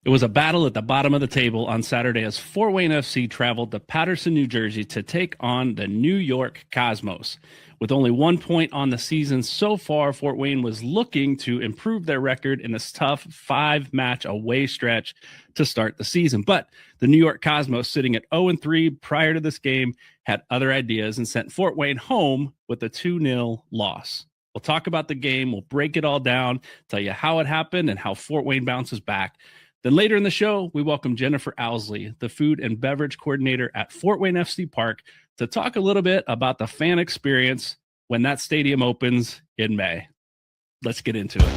It was a battle at the bottom of the table on Saturday as Fort Wayne FC traveled to Paterson, New Jersey to take on the New York Cosmos. With only 1 point on the season so far, Fort Wayne was looking to improve their record in this tough 5-match away stretch to start the season. But the New York Cosmos, sitting at 0-3 prior to this game, had other ideas and sent Fort Wayne home with a 2-0 loss. We'll talk about the game. We'll break it all down, tell you how it happened and how Fort Wayne bounces back. Then later in the show, we welcome Jennifer Ousley, the food and beverage coordinator at Fort Wayne FC Park, to talk a little bit about the fan experience when that stadium opens in May. Let's get into it.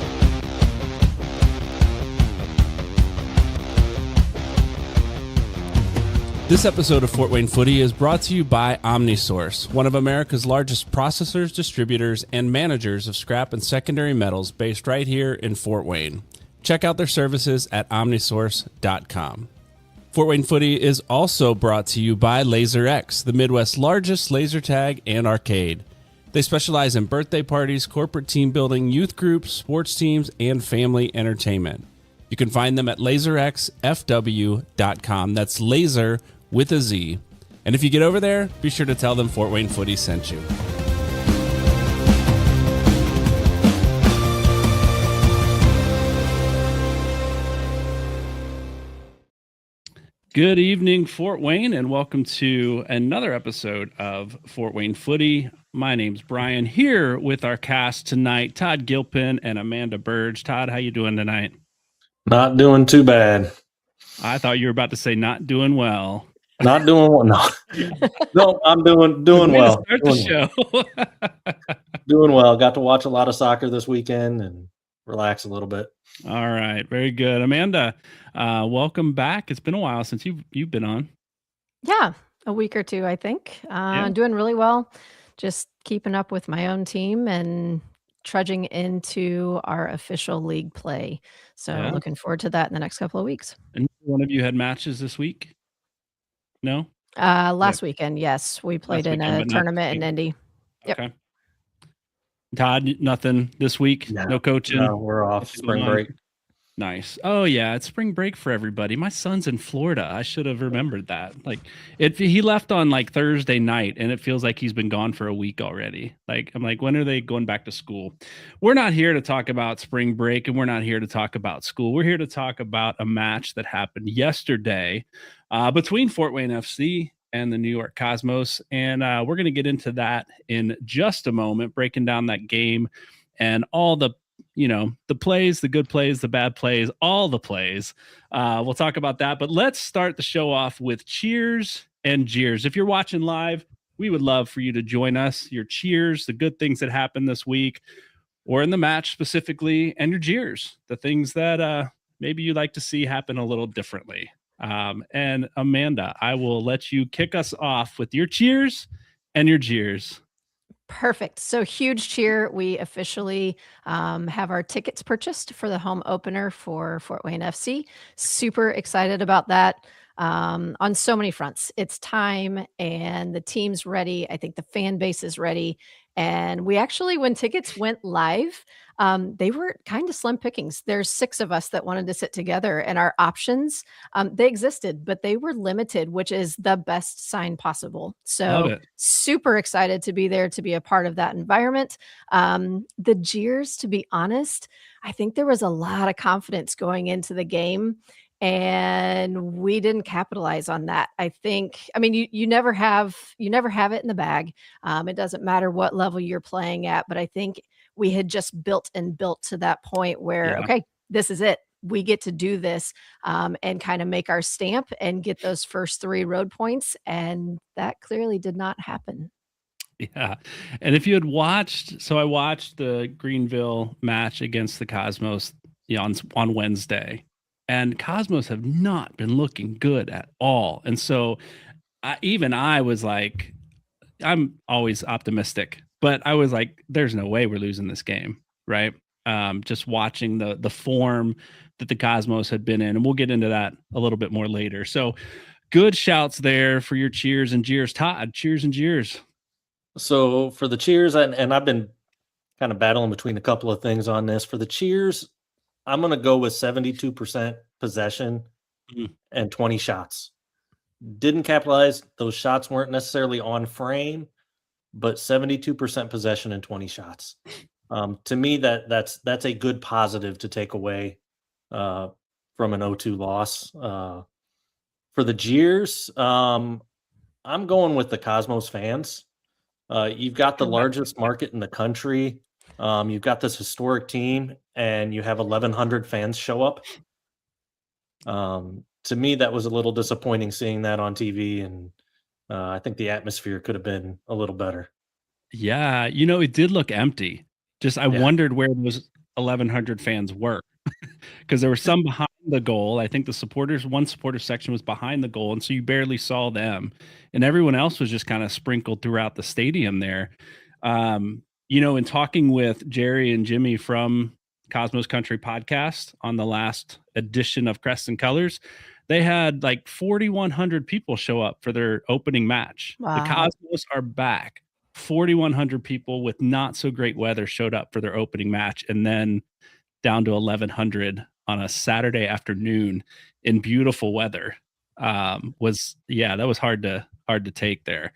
This episode of Fort Wayne Footy is brought to you by OmniSource, one of America's largest processors, distributors, and managers of scrap and secondary metals based right here in Fort Wayne. Check out their services at omnisource.com. Fort Wayne Footy is also brought to you by LaserX, the Midwest's largest laser tag and arcade. They specialize in birthday parties, corporate team building, youth groups, sports teams, and family entertainment. You can find them at laserxfw.com. That's laser with a Z. And if you get over there, be sure to tell them Fort Wayne Footy sent you. Good evening, Fort Wayne, and welcome to another episode of Fort Wayne Footy. My name's Brian, here with our cast tonight, Todd Gilpin and Amanda Burge. Todd, how you doing tonight? Not doing too bad. I thought you were about to say not doing well. Not doing well. No, no, I'm doing well. Start the show. Doing well. Got to watch a lot of soccer this weekend and relax a little bit. All right, very good. Amanda, welcome back. It's been a while since you've been on. Yeah, a week or two, I think. Doing really well. Just keeping up with my own team and trudging into our official league play. So looking forward to that in the next couple of weeks. And one of you had matches this week? No? Last weekend, yes. We played in a tournament in Indy. Yep. Okay. Todd, nothing this week? No coaching? No, we're off spring break. Nice. Oh, yeah, it's spring break for everybody. My son's in Florida. I should have remembered that. He left on Thursday night, and it feels like he's been gone for a week already. I'm like, when are they going back to school? We're not here to talk about spring break, and we're not here to talk about school. We're here to talk about a match that happened yesterday between Fort Wayne FC and the New York Cosmos, and we're going to get into that in just a moment, breaking down that game and all the plays, the good plays, the bad plays, all the plays. We'll talk about that, but let's start the show off with cheers and jeers. If you're watching live, we would love for you to join us. Your cheers, the good things that happened this week or in the match specifically, and your jeers, the things that maybe you'd like to see happen a little differently. And Amanda, I will let you kick us off with your cheers and your jeers. Perfect. So huge cheer. We officially have our tickets purchased for the home opener for Fort Wayne FC. Super excited about that on so many fronts. It's time and the team's ready. I think the fan base is ready. And we actually, when tickets went live, they were kind of slim pickings. There's 6 of us that wanted to sit together, and our options, they existed, but they were limited, which is the best sign possible. So super excited to be there, to be a part of that environment. The jeers, to be honest, I think there was a lot of confidence going into the game, and we didn't capitalize on that. You never have it in the bag. It doesn't matter what level you're playing at, but I think we had just built to that point where, okay, this is it. We get to do this and kind of make our stamp and get those first 3 road points. And that clearly did not happen. Yeah. And if you had watched, so I watched the Greenville match against the Cosmos on Wednesday, and Cosmos have not been looking good at all. And so I was like, I'm always optimistic, but I was like, there's no way we're losing this game, right? Just watching the form that the Cosmos had been in, and we'll get into that a little bit more later. So good shouts there for your cheers and jeers. Todd, cheers and jeers. So for the cheers, and I've been kind of battling between a couple of things on this. For the cheers, I'm going to go with 72% possession Mhm. and 20 shots. Didn't capitalize. Those shots weren't necessarily on frame, but 72% possession and 20 shots. To me, that's a good positive to take away from an 0-2 loss. For the Jeers, I'm going with the Cosmos fans. You've got the largest market in the country. You've got this historic team, and you have 1,100 fans show up. To me, that was a little disappointing seeing that on TV, and I think the atmosphere could have been a little better. Yeah, it did look empty. Just I Yeah. wondered where those 1,100 fans were because there were some behind the goal. I think one supporter section was behind the goal, and so you barely saw them, and everyone else was just kind of sprinkled throughout the stadium there. In talking with Jerry and Jimmy from Cosmos Country podcast on the last edition of Crest and Colors, they had like 4,100 people show up for their opening match. The Wow. Cosmos are back. 4,100 people with not so great weather showed up for their opening match, and then down to 1,100 on a Saturday afternoon in beautiful weather. That was hard to take there.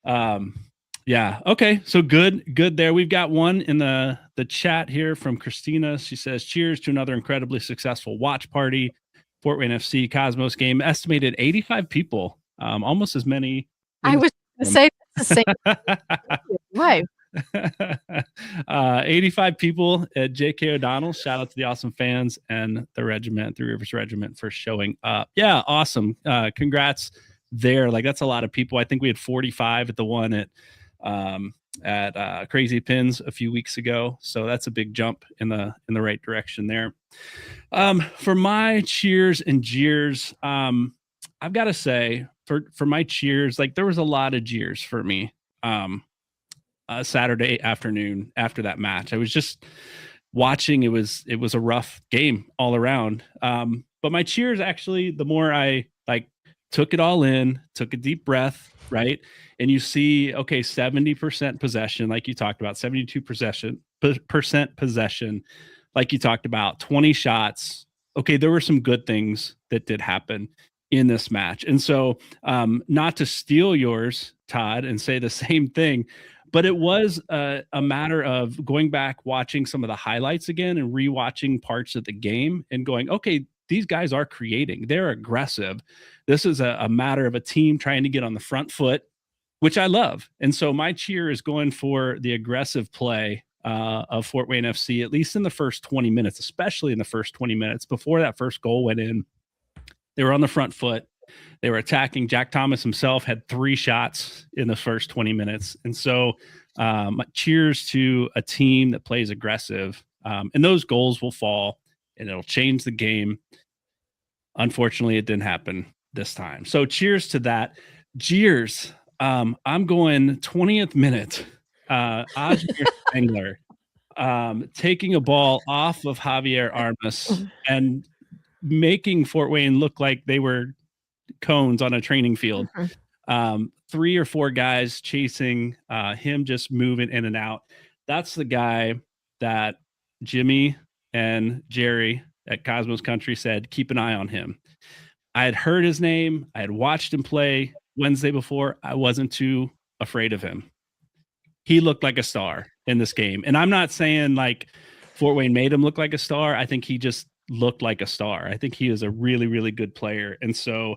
Yeah. Okay. So good there. We've got one in the chat here from Christina. She says, cheers to another incredibly successful watch party. Fort Wayne FC Cosmos game, estimated 85 people, almost as many. I was going to say that's the same. Right. 85 people at J.K. O'Donnell. Shout out to the awesome fans and the regiment, Three Rivers Regiment, for showing up. Yeah, awesome. Congrats there. Like, that's a lot of people. I think we had 45 at the one at Crazy Pins a few weeks ago. So that's a big jump in the right direction there. For my cheers and jeers, I've got to say for my cheers, like there was a lot of jeers for me. Saturday afternoon after that match, I was just watching. It was a rough game all around. But my cheers, actually, the more I took it all in, took a deep breath, right? And you see, okay, 70% possession, like you talked about, 72% possession, like you talked about, 20 shots. Okay, there were some good things that did happen in this match. And so not to steal yours, Todd, and say the same thing, but it was a matter of going back, watching some of the highlights again and rewatching parts of the game and going, okay, these guys are creating. They're aggressive. This is a matter of a team trying to get on the front foot, which I love. And so my cheer is going for the aggressive play of Fort Wayne FC, at least in the first 20 minutes, especially in the first 20 minutes before that first goal went in. They were on the front foot. They were attacking. Jack Thomas himself had 3 shots in the first 20 minutes. And so cheers to a team that plays aggressive. And those goals will fall and it'll change the game. Unfortunately, it didn't happen this time. So cheers to that. Jeers. I'm going 20th minute. Ajmer Spengler taking a ball off of Javier Armas and making Fort Wayne look like they were cones on a training field. 3 or 4 guys chasing him, just moving in and out. That's the guy that Jimmy and Jerry at Cosmos Country said, keep an eye on him. I had heard his name. I had watched him play Wednesday before. I wasn't too afraid of him. He looked like a star in this game. And I'm not saying like Fort Wayne made him look like a star. I think he just looked like a star. I think he is a really, really good player. And so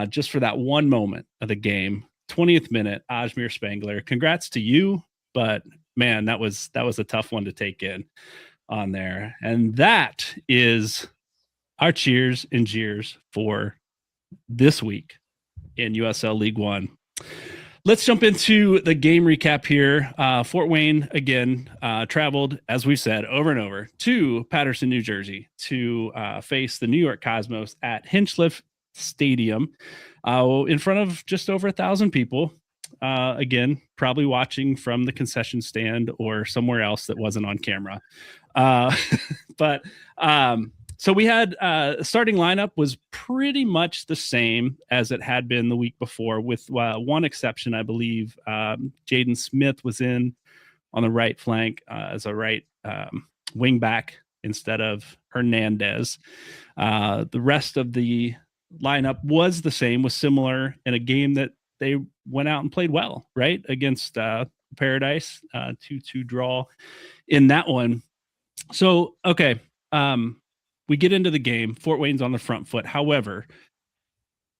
just for that one moment of the game, 20th minute, Ajmer Spengler, congrats to you. But man, that was a tough one to take in on there. And that is our cheers and jeers for this week in USL League One. Let's jump into the game recap here. Fort Wayne, again, traveled, as we've said, over and over to Paterson, New Jersey to face the New York Cosmos at Hinchliffe Stadium in front of just over 1,000 people. Again, probably watching from the concession stand or somewhere else that wasn't on camera. So we had starting lineup was pretty much the same as it had been the week before, with one exception, I believe. Jaden Smith was in on the right flank as a right wing back instead of Hernandez. The rest of the lineup was the same, was similar in a game that they went out and played well, right? Against Paradise, 2-2 draw in that one. So, okay. We get into the game. Fort Wayne's on the front foot. However,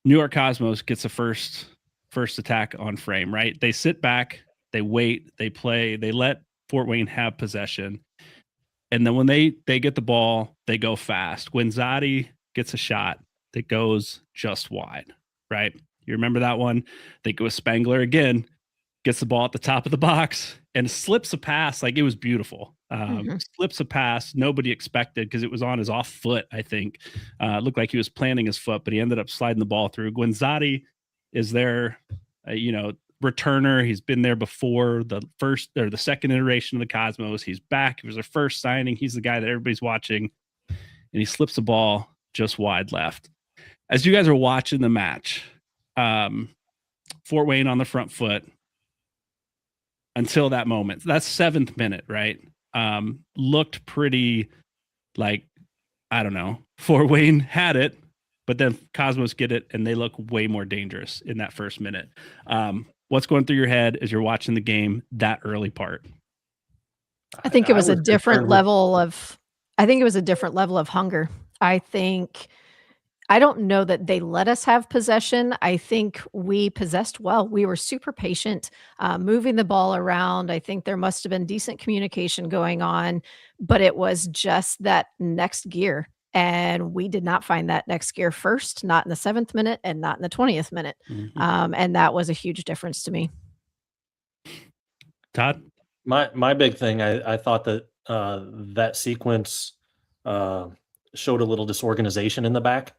New York Cosmos gets a first attack on frame, right? They sit back, they wait, they play, they let Fort Wayne have possession. And then when they get the ball, they go fast. Guenzati gets a shot that goes just wide, right? You remember that one? I think it was Spangler again, gets the ball at the top of the box and slips a pass. Like, it was beautiful. Slips a pass nobody expected because it was on his off foot, I think. It looked like he was planting his foot, but he ended up sliding the ball through. Guenzati is their, returner. He's been there before the first or the second iteration of the Cosmos. He's back. It was their first signing. He's the guy that everybody's watching, and he slips the ball just wide left. As you guys are watching the match, Fort Wayne on the front foot until that moment. That's 7th minute, right? Looked pretty like, I don't know, Fort Wayne had it, but then Cosmos get it, and they look way more dangerous in that first minute. What's going through your head as you're watching the game, that early part? I think it was a different level of hunger. I don't know that they let us have possession. I think we possessed well. We were super patient, moving the ball around. I think there must have been decent communication going on, but it was just that next gear. And we did not find that next gear first, not in the 7th minute and not in the 20th minute. And that was a huge difference to me. Todd? My big thing, I thought that that sequence showed a little disorganization in the back.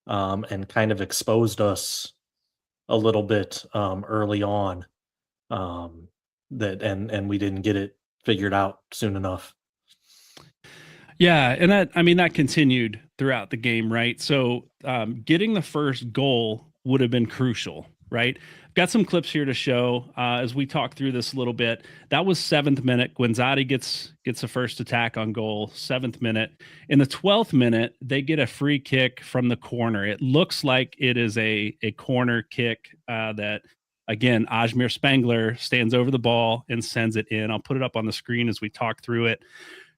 And kind of exposed us a little bit early on, and we didn't get it figured out soon enough. Yeah, and that continued throughout the game, right? So getting the first goal would have been crucial, right? Got some clips here to show as we talk through this a little bit. That was 7th minute. Guenzati gets a first attack on goal, 7th minute. In the 12th minute, they get a free kick from the corner. It looks like it is a corner kick that, again, Ajmer Spangler stands over the ball and sends it in. I'll put it up on the screen as we talk through it.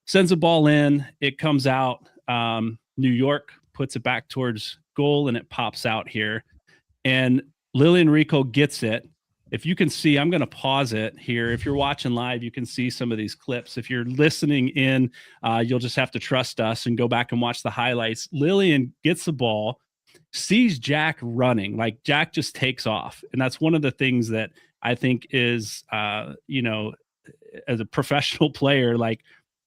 Sends a ball in. It comes out. New York puts it back towards goal, and it pops out here. And Lilian Rico gets it. If you can see, I'm going to pause it here. If you're watching live, you can see some of these clips. If you're listening in, you'll just have to trust us and go back and watch the highlights. Lilian gets the ball, sees Jack running. Like, Jack just takes off. And that's one of the things that I think is, as a professional player, like,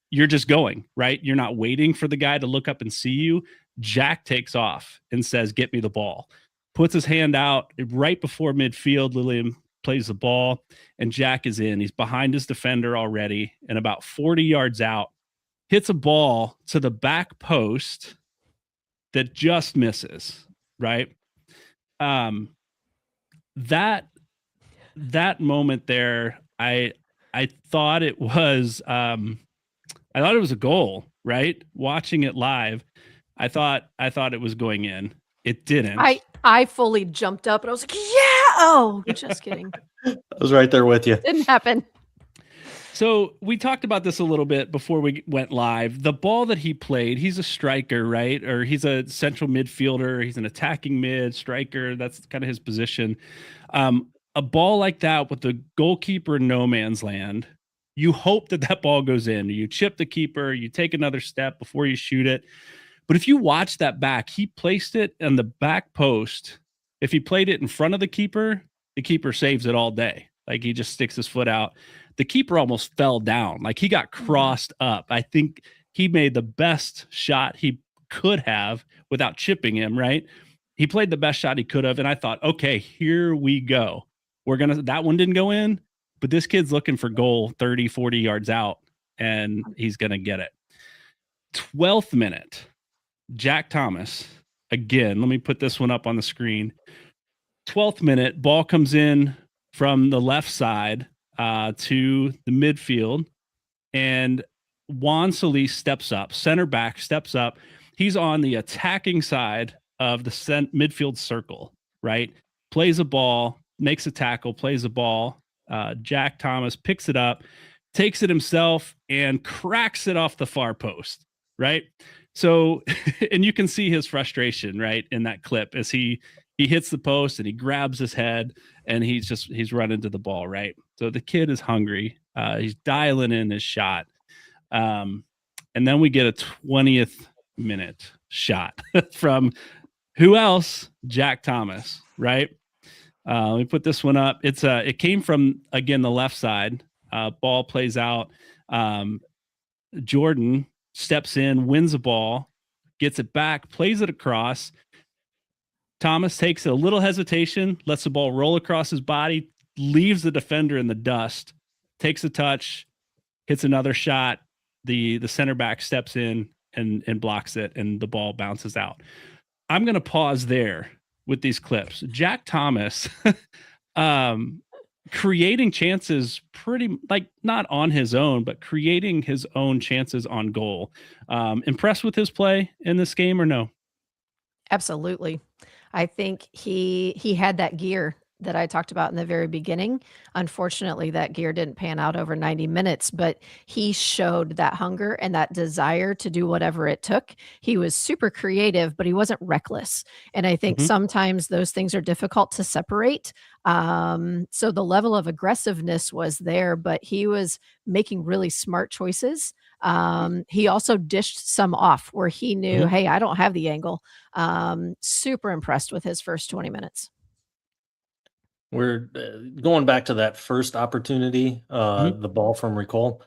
you're just going, right? You're not waiting for the guy to look up and see you. Jack takes off and says, "Get me the ball." Puts his hand out right before midfield. Lilian plays the ball, and Jack is in. He's behind his defender already, and about 40 yards out, hits a ball to the back post that just misses, right? That moment there, I thought it was a goal, right? Watching it live, I thought it was going in. It didn't. I fully jumped up and I was like, yeah. Oh, just kidding. I was right there with you. Didn't happen. So we talked about this a little bit before we went live. The ball that he played, he's a striker, right? Or he's a central midfielder. He's an attacking mid striker. That's kind of his position. A ball like that with the goalkeeper in no man's land, you hope that ball goes in. You chip the keeper, you take another step before you shoot it. But if you watch that back, he placed it on the back post. If he played it in front of the keeper saves it all day. Like, he just sticks his foot out. The keeper almost fell down. Like, he got crossed up. I think he made the best shot he could have without chipping him, right? He played the best shot he could have. And I thought, okay, here we go. That one didn't go in, but this kid's looking for goal 30, 40 yards out, and he's going to get it. 12th minute. Jack Thomas, again, let me put this one up on the screen. 12th minute, ball comes in from the left side to the midfield. And Juan Solis steps up, center back steps up. He's on the attacking side of the midfield circle, right? Plays a ball, makes a tackle, plays a ball. Jack Thomas picks it up, takes it himself, and cracks it off the far post, right? So, and you can see his frustration, right, in that clip as he hits the post and he grabs his head and he's running to the ball, right? So the kid is hungry. He's dialing in his shot. And then we get a 20th minute shot from who else? Jack Thomas, right? Let me put this one up. It came from, again, the left side. Ball plays out. Jordan steps in, wins the ball, gets it back, plays it across. Thomas takes a little hesitation, lets the ball roll across his body, leaves the defender in the dust, takes a touch, hits another shot. The center back steps in and blocks it, and the ball bounces out. I'm going to pause there with these clips. Jack Thomas creating chances pretty, like, not on his own, but creating his own chances on goal. Impressed with his play in this game or no? Absolutely. I think he had that gear that I talked about in the very beginning. Unfortunately, that gear didn't pan out over 90 minutes, but he showed that hunger and that desire to do whatever it took. He was super creative, but he wasn't reckless. And I think sometimes those things are difficult to separate. So the level of aggressiveness was there, but he was making really smart choices. He also dished some off where he knew, hey, I don't have the angle. Super impressed with his first 20 minutes. We're going back to that first opportunity, the ball from Recall.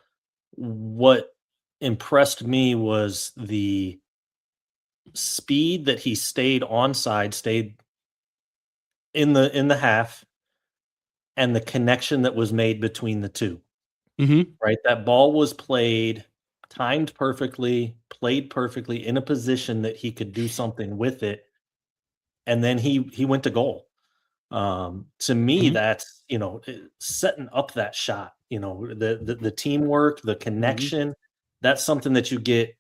What impressed me was the speed that he stayed onside, stayed in the half, and the connection that was made between the two. Right, that ball was played, timed perfectly, played perfectly in a position that he could do something with it, and then he went to goal. To me, that's, setting up that shot, the teamwork, the connection, that's something that you get,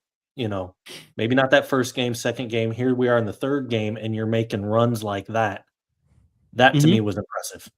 maybe not that first game, second game. Here we are in the third game, and you're making runs like that. That to me was impressive.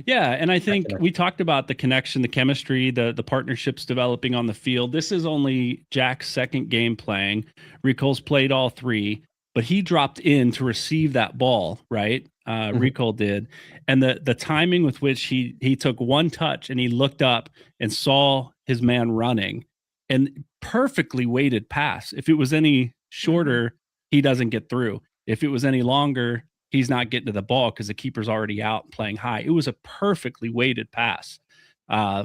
Yeah, and I think we talked about the connection, the chemistry, the partnerships developing on the field. This is only Jack's second game playing. Ricole's played all three, but he dropped in to receive that ball, right? Recall did. And the timing with which he took one touch and he looked up and saw his man running, and perfectly weighted pass. If it was any shorter, he doesn't get through. If it was any longer, he's not getting to the ball because the keeper's already out playing high. It was a perfectly weighted pass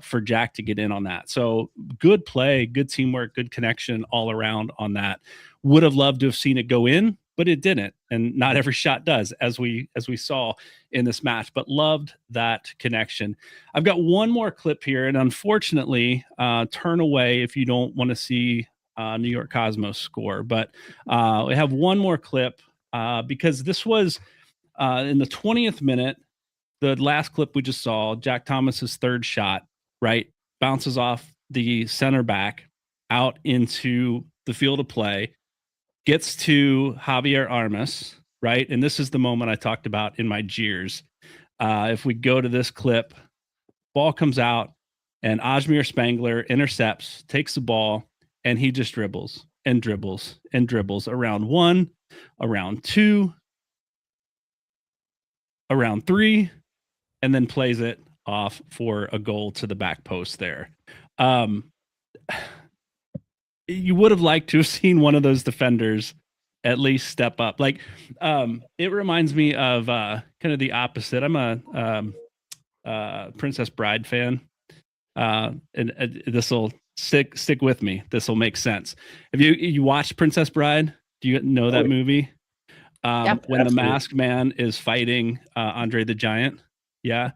for Jack to get in on that. So good play, good teamwork, good connection all around on that. Would have loved to have seen it go in, but it didn't. And not every shot does, as we saw in this match, but loved that connection. I've got one more clip here, and unfortunately, turn away if you don't want to see New York Cosmos score. But we have one more clip because this was in the 20th minute, the last clip we just saw, Jack Thomas's third shot, right? Bounces off the center back out into the field of play, gets to Javier Armas, right? And this is the moment I talked about in my Jeers. If we go to this clip, ball comes out and Ajmir Spangler intercepts, takes the ball, and he just dribbles and dribbles and dribbles around one, around two, around three, and then plays it off for a goal to the back post there. You would have liked to have seen one of those defenders at least step up. Like, it reminds me of kind of the opposite. I'm a Princess Bride fan, and this will stick with me. This will make sense. Have you watched Princess Bride? Do you know that movie? Yep. When the masked man is fighting Andre the Giant, yeah,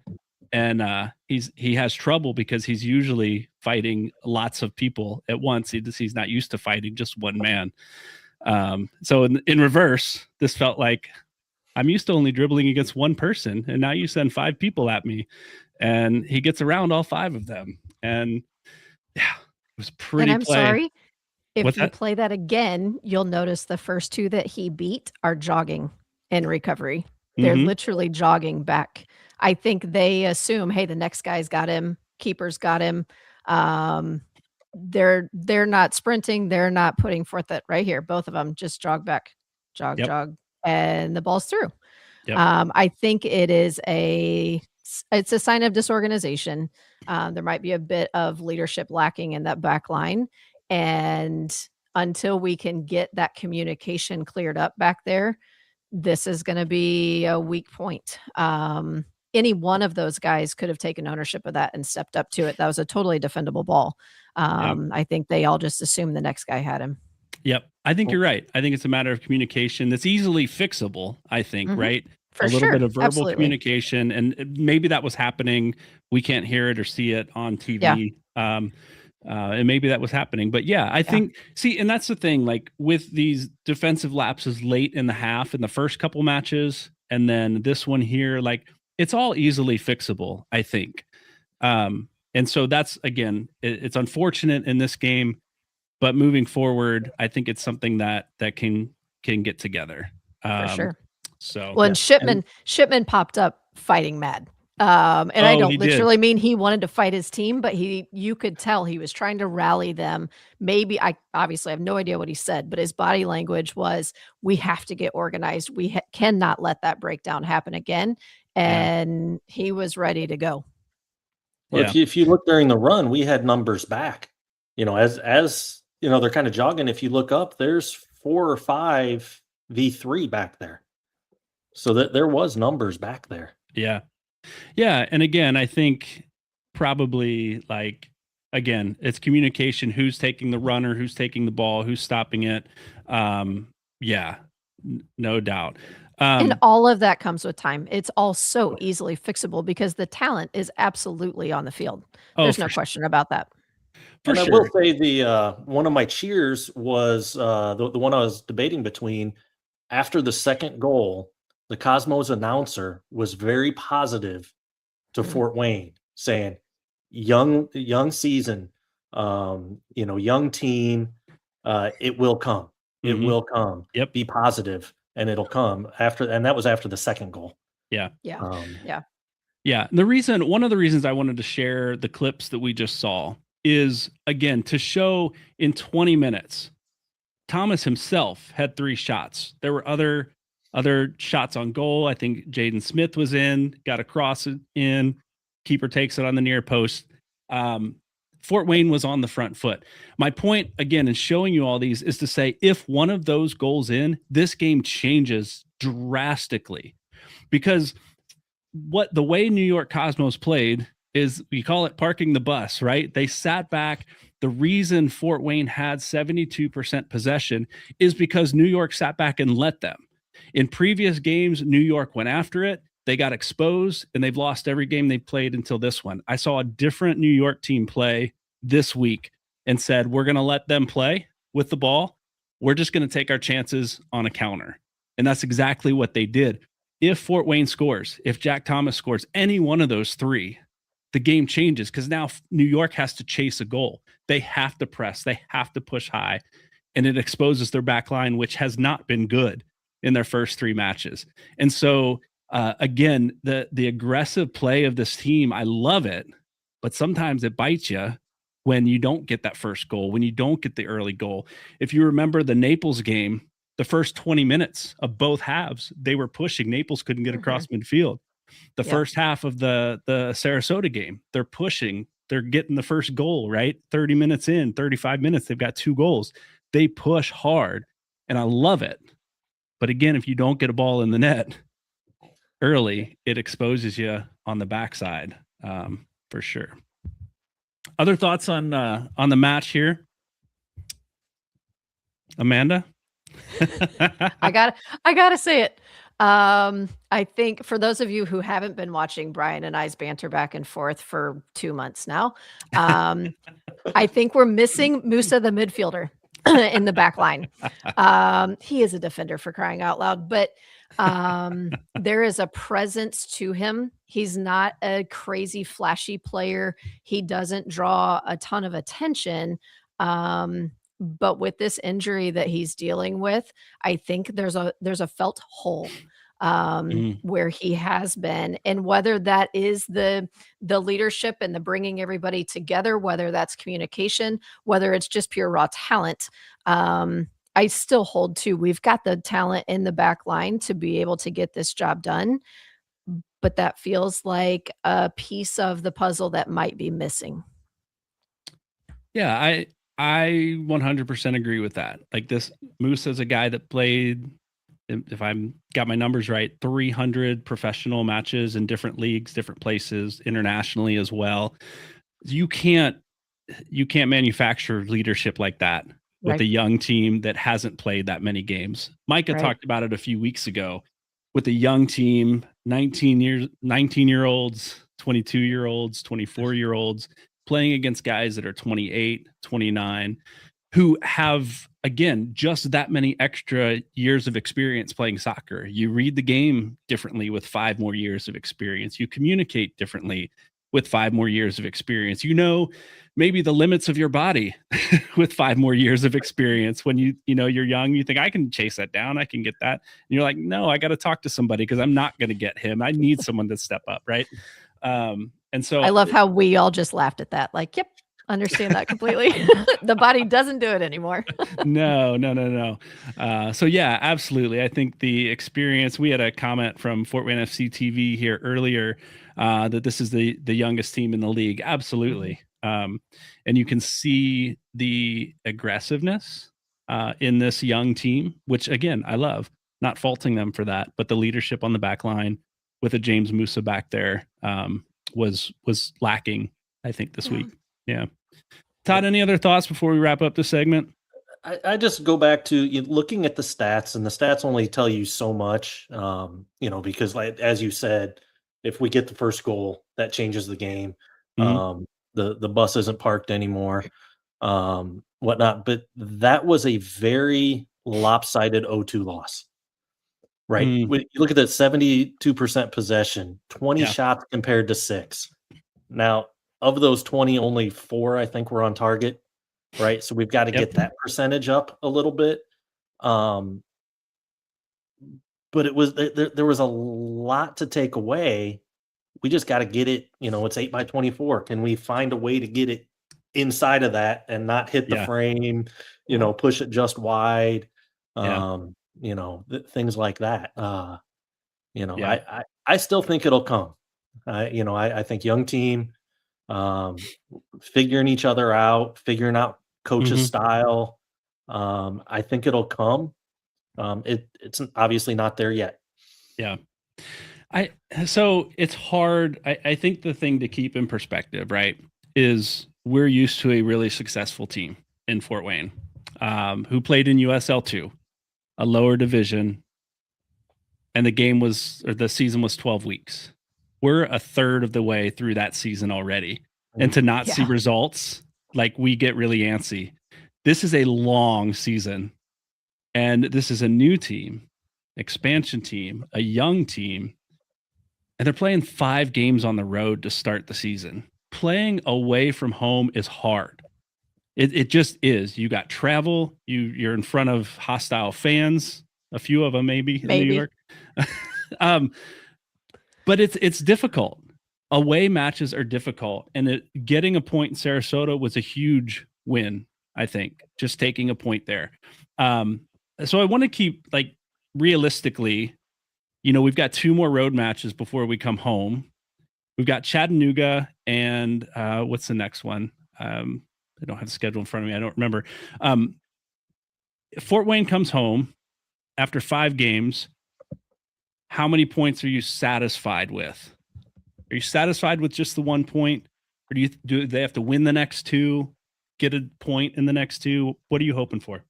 and he has trouble because he's usually fighting lots of people at once. He's not used to fighting just one man. So in reverse, this felt like I'm used to only dribbling against one person, and now you send 5 people at me, and he gets around all 5 of them. And yeah, was And pretty I'm play. sorry, if What's you that? play that again, you'll notice the first 2 that he beat are jogging in recovery. They're Mhm. literally jogging back. I think they assume, "Hey, the next guy's got him, keeper's got him." Um, they're not sprinting, they're not putting forth that right here, both of them just jog back, jog, Yep. jog, and the ball's through. Yep. I think it's a sign of disorganization. There might be a bit of leadership lacking in that back line, and until we can get that communication cleared up back there, this is gonna be a weak point. Any one of those guys could have taken ownership of that and stepped up to it. That was a totally defendable ball. Yep. I think they all just assumed the next guy had him. Yep. I think Well, you're right. I think it's a matter of communication that's easily fixable, I think, Mhm. right? A For little bit sure, of verbal absolutely. communication, and maybe that was happening. We can't hear it or see it on Yeah, TV. And maybe that was happening. But yeah, I yeah. think, see, and that's the thing, like with these defensive lapses late in the half in the first couple matches, and then this one here, like it's all easily fixable, I think. And so that's, again, it's unfortunate in this game, but moving forward, I think it's something that can get together. For Um, sure. so Well, yeah, and and Shipman popped up fighting mad. And I oh, don't he did. literally mean he wanted to fight his team, but you could tell he was trying to rally them. Maybe I obviously have no idea what he said, but his body language was, "We have to get organized. Cannot let that breakdown happen again." Yeah. And he was ready to go. well, Yeah. if you look during the run, we had numbers back. As they're kind of jogging. If you look up, there's 4 or 5 V3 back there, so that there was numbers back there. Yeah. Yeah. And again, I think probably like, again, it's communication, who's taking the runner, who's taking the ball, who's stopping it. Yeah, no doubt. And Um, all of that comes with time. It's all so easily fixable because the talent is absolutely on the field. oh, There's no question about that. for And I will sure. say the one of my cheers was the one I was debating between. After the second goal, the Cosmos announcer was very positive to Mm, Fort Wayne, saying, "Young season, young team, it will come. It Hmm. will come. Yep. Be positive, and it'll come." And that was after the second goal. Yeah. yeah, Um, yeah. Yeah. One of the reasons I wanted to share the clips that we just saw is, again, to show in 20 minutes, Thomas himself had 3 shots. There were other shots on goal. I think Jaden Smith was in, got a cross in, keeper takes it on the near post. Um, Fort Wayne was on the front foot. My point, again, in showing you all these is to say, if one of those goals in, this game changes drastically, because what the way New York Cosmos played is, we call it parking the bus, right? They sat back. The reason Fort Wayne had 72% possession is because New York sat back and let them. In previous games, New York went after it. They got exposed, and they've lost every game they played until this one. I saw a different New York team play this week and said, we're going to let them play with the ball. We're just going to take our chances on a counter. And that's exactly what they did. If Fort Wayne scores, if Jack Thomas scores, any one of those 3, the game changes, because now New York has to chase a goal. They have to press, they have to push high, and it exposes their back line, which has not been good in their first 3 matches. And so, again, the aggressive play of this team, I love it, but sometimes it bites you when you don't get that first goal, when you don't get the early goal. If you remember the Naples game, the first 20 minutes of both halves, they were pushing. Naples couldn't get across Mhm. midfield. The Yep. first half of the Sarasota game, they're pushing. They're getting the first goal, right? 30 minutes in, 35 minutes, they've got 2 goals. They push hard, and I love it. But again, if you don't get a ball in the net early, it exposes you on the backside, for sure. Other thoughts on the match here, Amanda? I gotta say it. I think for those of you who haven't been watching Brian and I's banter back and forth for 2 months now, I think we're missing Musa, the midfielder, in the back line. He is a defender, for crying out loud, but There is a presence to him. He's not a crazy flashy player. He doesn't draw a ton of attention. But with this injury that he's dealing with, I think there's a felt hole Mhm. where he has been, and whether that is the leadership and the bringing everybody together, whether that's communication, whether it's just pure raw talent. I still hold to we've got the talent in the back line to be able to get this job done, but that feels like a piece of the puzzle that might be missing. Yeah, I 100% agree with that. Like this Moose is a guy that played, if I'm got my numbers right, 300 professional matches in different leagues, different places, internationally as well. You can't manufacture leadership like that with Right, a young team that hasn't played that many games. Micah right. talked about it a few weeks ago with a young team, 19-year-olds, 22-year-olds, 24-year-olds playing against guys that are 28, 29 who have again just that many extra years of experience playing soccer. You read the game differently with 5 more years of experience. You communicate differently with 5 more years of experience. You know maybe the limits of your body with 5 more years of experience. When you're young, you think I can chase that down, I can get that. And you're like, no, I got to talk to somebody because I'm not going to get him. I need someone to step up, right? And I so love how we all just laughed at that, like, "Yep, understand that completely." The body doesn't do it anymore. no. So yeah, absolutely. I think the experience. We had a comment from Fort Wayne FC TV here earlier that this is the youngest team in the league. Mhm. Absolutely, and you can see the aggressiveness in this young team, which again I love. Not faulting them for that, but the leadership on the back line with a James Musa back there was lacking. I think this Yeah. week. Yeah. Todd, any other thoughts before we wrap up this segment? I just go back to looking at the stats, and the stats only tell you so much, because like as you said, if we get the first goal, that changes the game. Mhm. The bus isn't parked anymore, whatnot. But that was a very lopsided 0-2 loss, right? Mm, When you look at that 72% possession, 20 yeah. shots compared to 6. Now, of those 20, only 4 I think were on target. Right, so we've gotta Yep. get that percentage up a little bit, um, but it was there was a lot to take away. We just gotta get it, it's 8 by 24. Can we find a way to get it inside of that and not hit the Yeah. frame, Yeah. push it just wide, Yeah. things like that, Yeah. I still think it'll come. I think young team, um, figuring each other out, figuring out coach's Mhm. style. I think it'll come. It's obviously not there yet. Yeah. I so it's hard. I think the thing to keep in perspective, right, is we're used to a really successful team in Fort Wayne, who played in USL2, a lower division, and the season was 12 weeks. We're a third of the way through that season already. And Mm. to not see Yeah. results, like we get really antsy. This is a long season. And this is a new team, expansion team, a young team, and they're playing 5 games on the road to start the season. Playing away from home is hard. It just is. You got travel, you're in front of hostile fans, a few of them maybe in New Maybe. York. Um, but it's difficult. Away matches are difficult, and getting a point in Sarasota was a huge win, I think, just taking a point there. Um, so I want to keep like realistically, we've got 2 more road matches before we come home. We've got Chattanooga and what's the next one? I don't have the schedule in front of me. I don't remember. Um, Fort Wayne comes home after 5 games. How many points are you satisfied with? Are you satisfied with just the 1 point, or do they have to win the next 2, get a point in the next 2? What are you hoping for?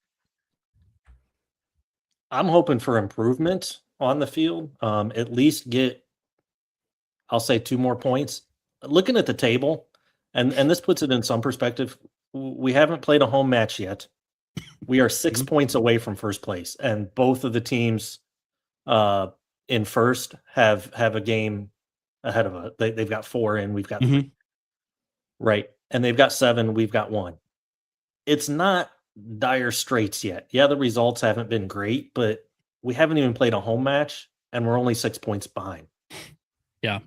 I'm hoping for improvement on the field. At least get, I'll say, 2 more points. Looking at the table, and this puts it in some perspective. We haven't played a home match yet. We are 6 Mhm. points away from first place, and both of the teams in first have a game ahead of us. They've got 4 and we've got 3. Right. And they've got 7, we've got 1. It's not dire straits yet. Yeah, the results haven't been great, but we haven't even played a home match and we're only 6 points behind. Yeah.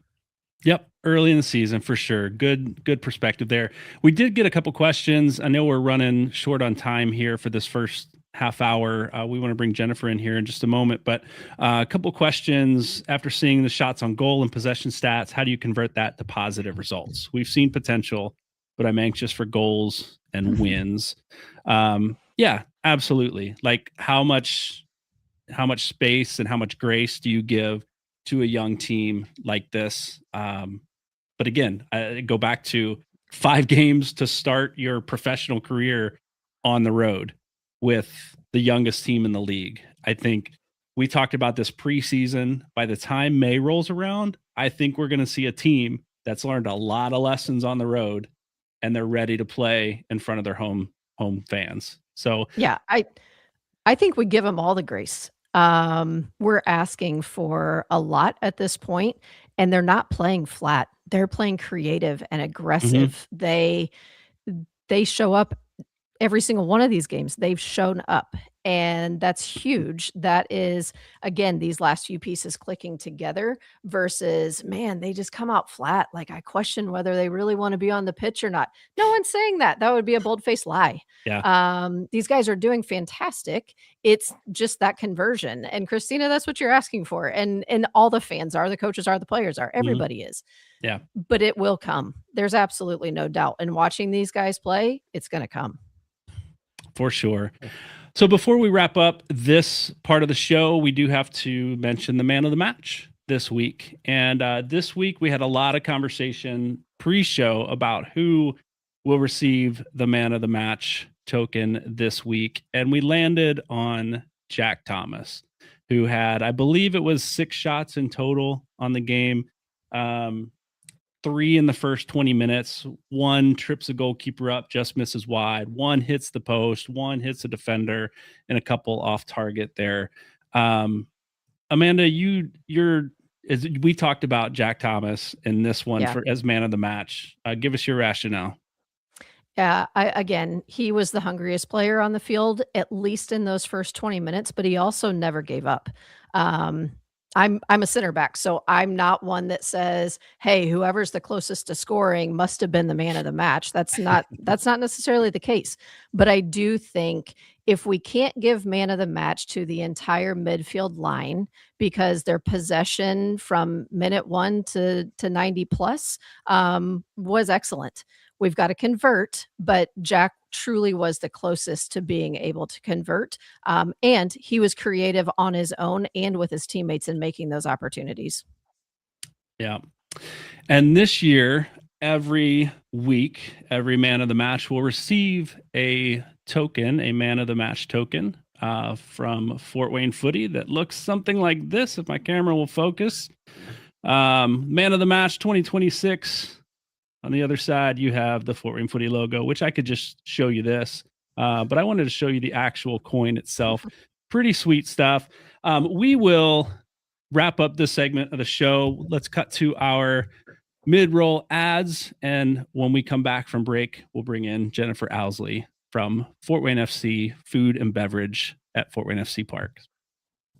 Yep. Early in the season for sure. Good perspective there. We did get a couple questions. I know we're running short on time here for this first half hour. We want to bring Jennifer in here in just a moment, but a couple questions after seeing the shots on goal and possession stats. How do you convert that to positive results? We've seen potential, but I'm anxious for goals and wins. Yeah, absolutely. Like how much space and how much grace do you give to a young team like this? But again, I go back to 5 games to start your professional career on the road with the youngest team in the league. I think we talked about this preseason. By the time May rolls around, I think we're going to see a team that's learned a lot of lessons on the road and they're ready to play in front of their home fans. So yeah, I think we give them all the grace. We're asking for a lot at this point, and they're not playing flat. They're playing creative and aggressive. They show up every single one of these games. They've shown up, and that's huge. That is, again, these last few pieces clicking together versus, man, they just come out flat. Like I question whether they really want to be on the pitch or not. No one's saying that. That would be a bold-faced lie. Yeah. These guys are doing fantastic. It's just that conversion. And Christina, that's what you're asking for. And all the fans are, the coaches are, the players are, everybody is. Yeah. But it will come. There's absolutely no doubt. And watching these guys play, it's going to come. For sure. So before we wrap up this part of the show, we do have to mention the man of the match this week. And this week we had a lot of conversation pre-show about who will receive the man of the match token this week. And we landed on Jack Thomas, who had, I believe it was 6 shots in total on the game. 3 in the first 20 minutes. 1 trips a goalkeeper up, just misses wide. 1 hits the post. 1 hits a defender, and a couple off target there. Amanda, we talked about Jack Thomas in this one as man of the match. Give us your rationale. Yeah, again, he was the hungriest player on the field, at least in those first 20 minutes, but he also never gave up. I'm a center back, so I'm not one that says, "Hey, whoever's the closest to scoring must have been the man of the match." That's not necessarily the case. But I do think if we can't give man of the match to the entire midfield line because their possession from minute 1 to 90 plus was excellent. We've got to convert, but Jack truly was the closest to being able to convert. And he was creative on his own and with his teammates in making those opportunities. Yeah. And this year, every week, every man of the match will receive a man of the match token from Fort Wayne Footy that looks something like this, if my camera will focus. Man of the match 2026. On the other side, you have the Fort Wayne Footy logo, which I could just show you this. But I wanted to show you the actual coin itself. Pretty sweet stuff. We will wrap up this segment of the show. Let's cut to our mid-roll ads. And when we come back from break, we'll bring in Jennifer Ousley from Fort Wayne FC Food and Beverage at Fort Wayne FC Park.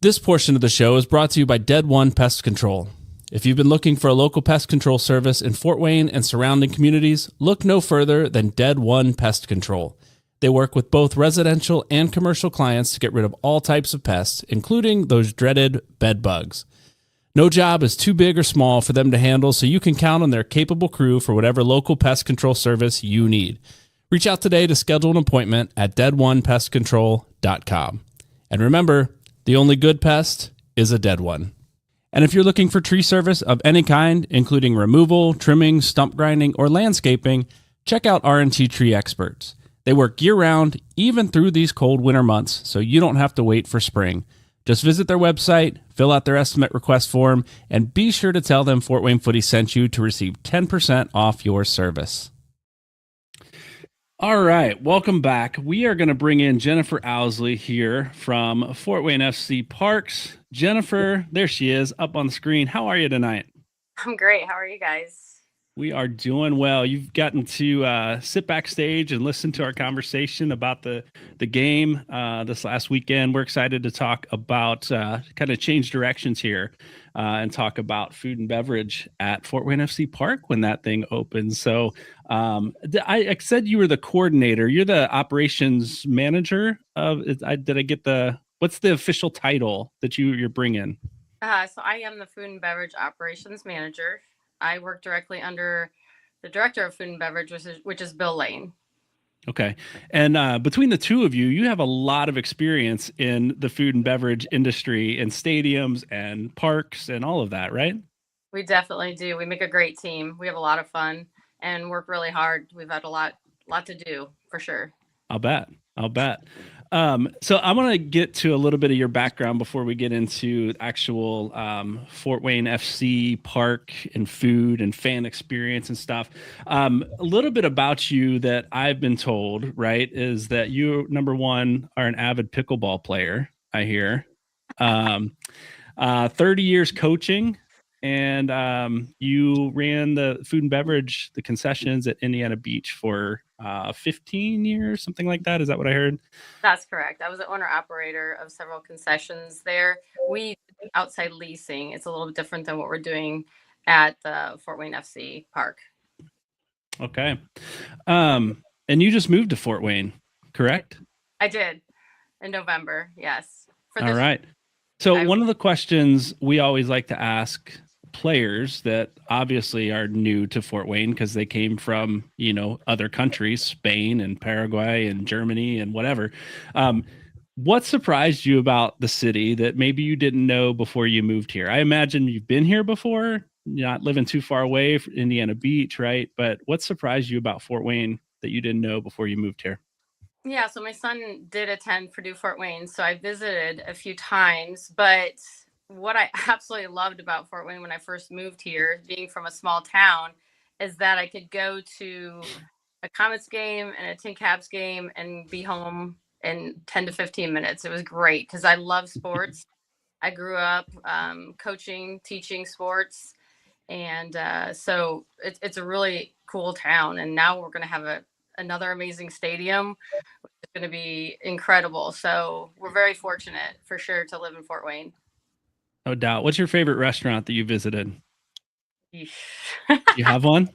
This portion of the show is brought to you by Dead One Pest Control. If you've been looking for a local pest control service in Fort Wayne and surrounding communities, look no further than Dead One Pest Control. They work with both residential and commercial clients to get rid of all types of pests, including those dreaded bed bugs. No job is too big or small for them to handle, so you can count on their capable crew for whatever local pest control service you need. Reach out today to schedule an appointment at deadonepestcontrol.com. And remember, the only good pest is a dead one. And if you're looking for tree service of any kind, including removal, trimming, stump grinding, or landscaping, check out R&T Tree Experts. They work year-round, even through these cold winter months, so you don't have to wait for spring. Just visit their website, fill out their estimate request form, and be sure to tell them Fort Wayne Footy sent you to receive 10% off your service. All right, welcome back. We are going to bring in Jennifer Ousley here from Fort Wayne FC Parks. Jennifer, there she is up on the screen. How are you tonight? I'm great. How are you guys? We are doing well. You've gotten to sit backstage and listen to our conversation about the game this last weekend. We're excited to talk about kind of change directions here and talk about food and beverage at Fort Wayne FC Park when that thing opens. So I said you were the coordinator. You're the operations manager of. Did I get what's the official title that you're bringing? So I am the food and beverage operations manager. I work directly under the director of food and beverage, which is Bill Lane. Okay. And between the two of you, you have a lot of experience in the food and beverage industry and stadiums and parks and all of that, right? We definitely do. We make a great team. We have a lot of fun and work really hard. We've had a lot to do for sure. I'll bet. So I want to get to a little bit of your background before we get into actual Fort Wayne FC Park and food and fan experience and stuff. A little bit about you that I've been told, right, is that you, number one, are an avid pickleball player, I hear. 30 years coaching, and you ran the food and beverage, the concessions at Indiana Beach for 15 years, something like that. Is that what I heard? That's correct. I was the owner operator of several concessions there. We outside leasing. It's a little bit different than what we're doing at the Fort Wayne FC Park. Okay. And you just moved to Fort Wayne, correct? I did in November. Yes. All right. So one of the questions we always like to ask players that obviously are new to Fort Wayne because they came from, other countries, Spain and Paraguay and Germany and whatever. What surprised you about the city that maybe you didn't know before you moved here? I imagine you've been here before, not living too far away from Indiana Beach, right? But what surprised you about Fort Wayne that you didn't know before you moved here? Yeah, so my son did attend Purdue Fort Wayne, so I visited a few times, but what I absolutely loved about Fort Wayne when I first moved here, being from a small town, is that I could go to a Comets game and a Tin Caps game and be home in 10 to 15 minutes. It was great because I love sports. I grew up coaching, teaching sports, and so it's a really cool town. And now we're going to have another amazing stadium, which is going to be incredible. So we're very fortunate for sure to live in Fort Wayne. No doubt. What's your favorite restaurant that you visited? You have one?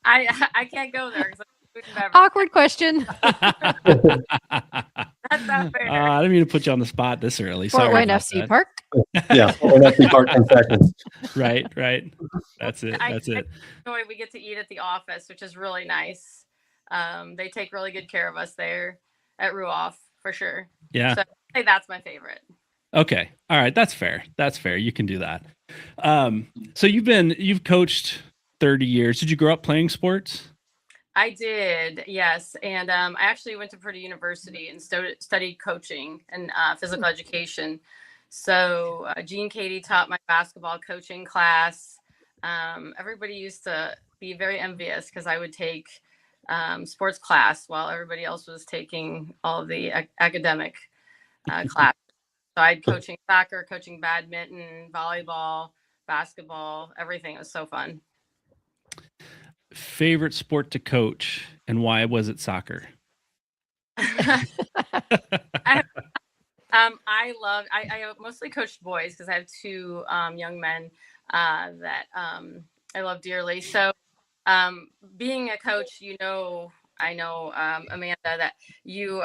I can't go there. Awkward question. That's not fair. I didn't mean to put you on the spot this early. Fort Wayne FC Park. Yeah, Fort Wayne FC Park concessions. Right. That's it. We get to eat at the office, which is really nice. They take really good care of us there at Ruoff for sure. Yeah. So I'd say that's my favorite. Okay. All right. That's fair. You can do that. So you've coached 30 years. Did you grow up playing sports? I did. Yes. And I actually went to Purdue University and studied coaching and physical education. So Jean Katie taught my basketball coaching class. Everybody used to be very envious because I would take sports class while everybody else was taking all of the academic class. So I had coaching soccer, coaching badminton, volleyball, basketball, everything. It was so fun. Favorite sport to coach, and why was it soccer? I mostly coached boys because I have two young men that I love dearly. So being a coach, I know, Amanda, that you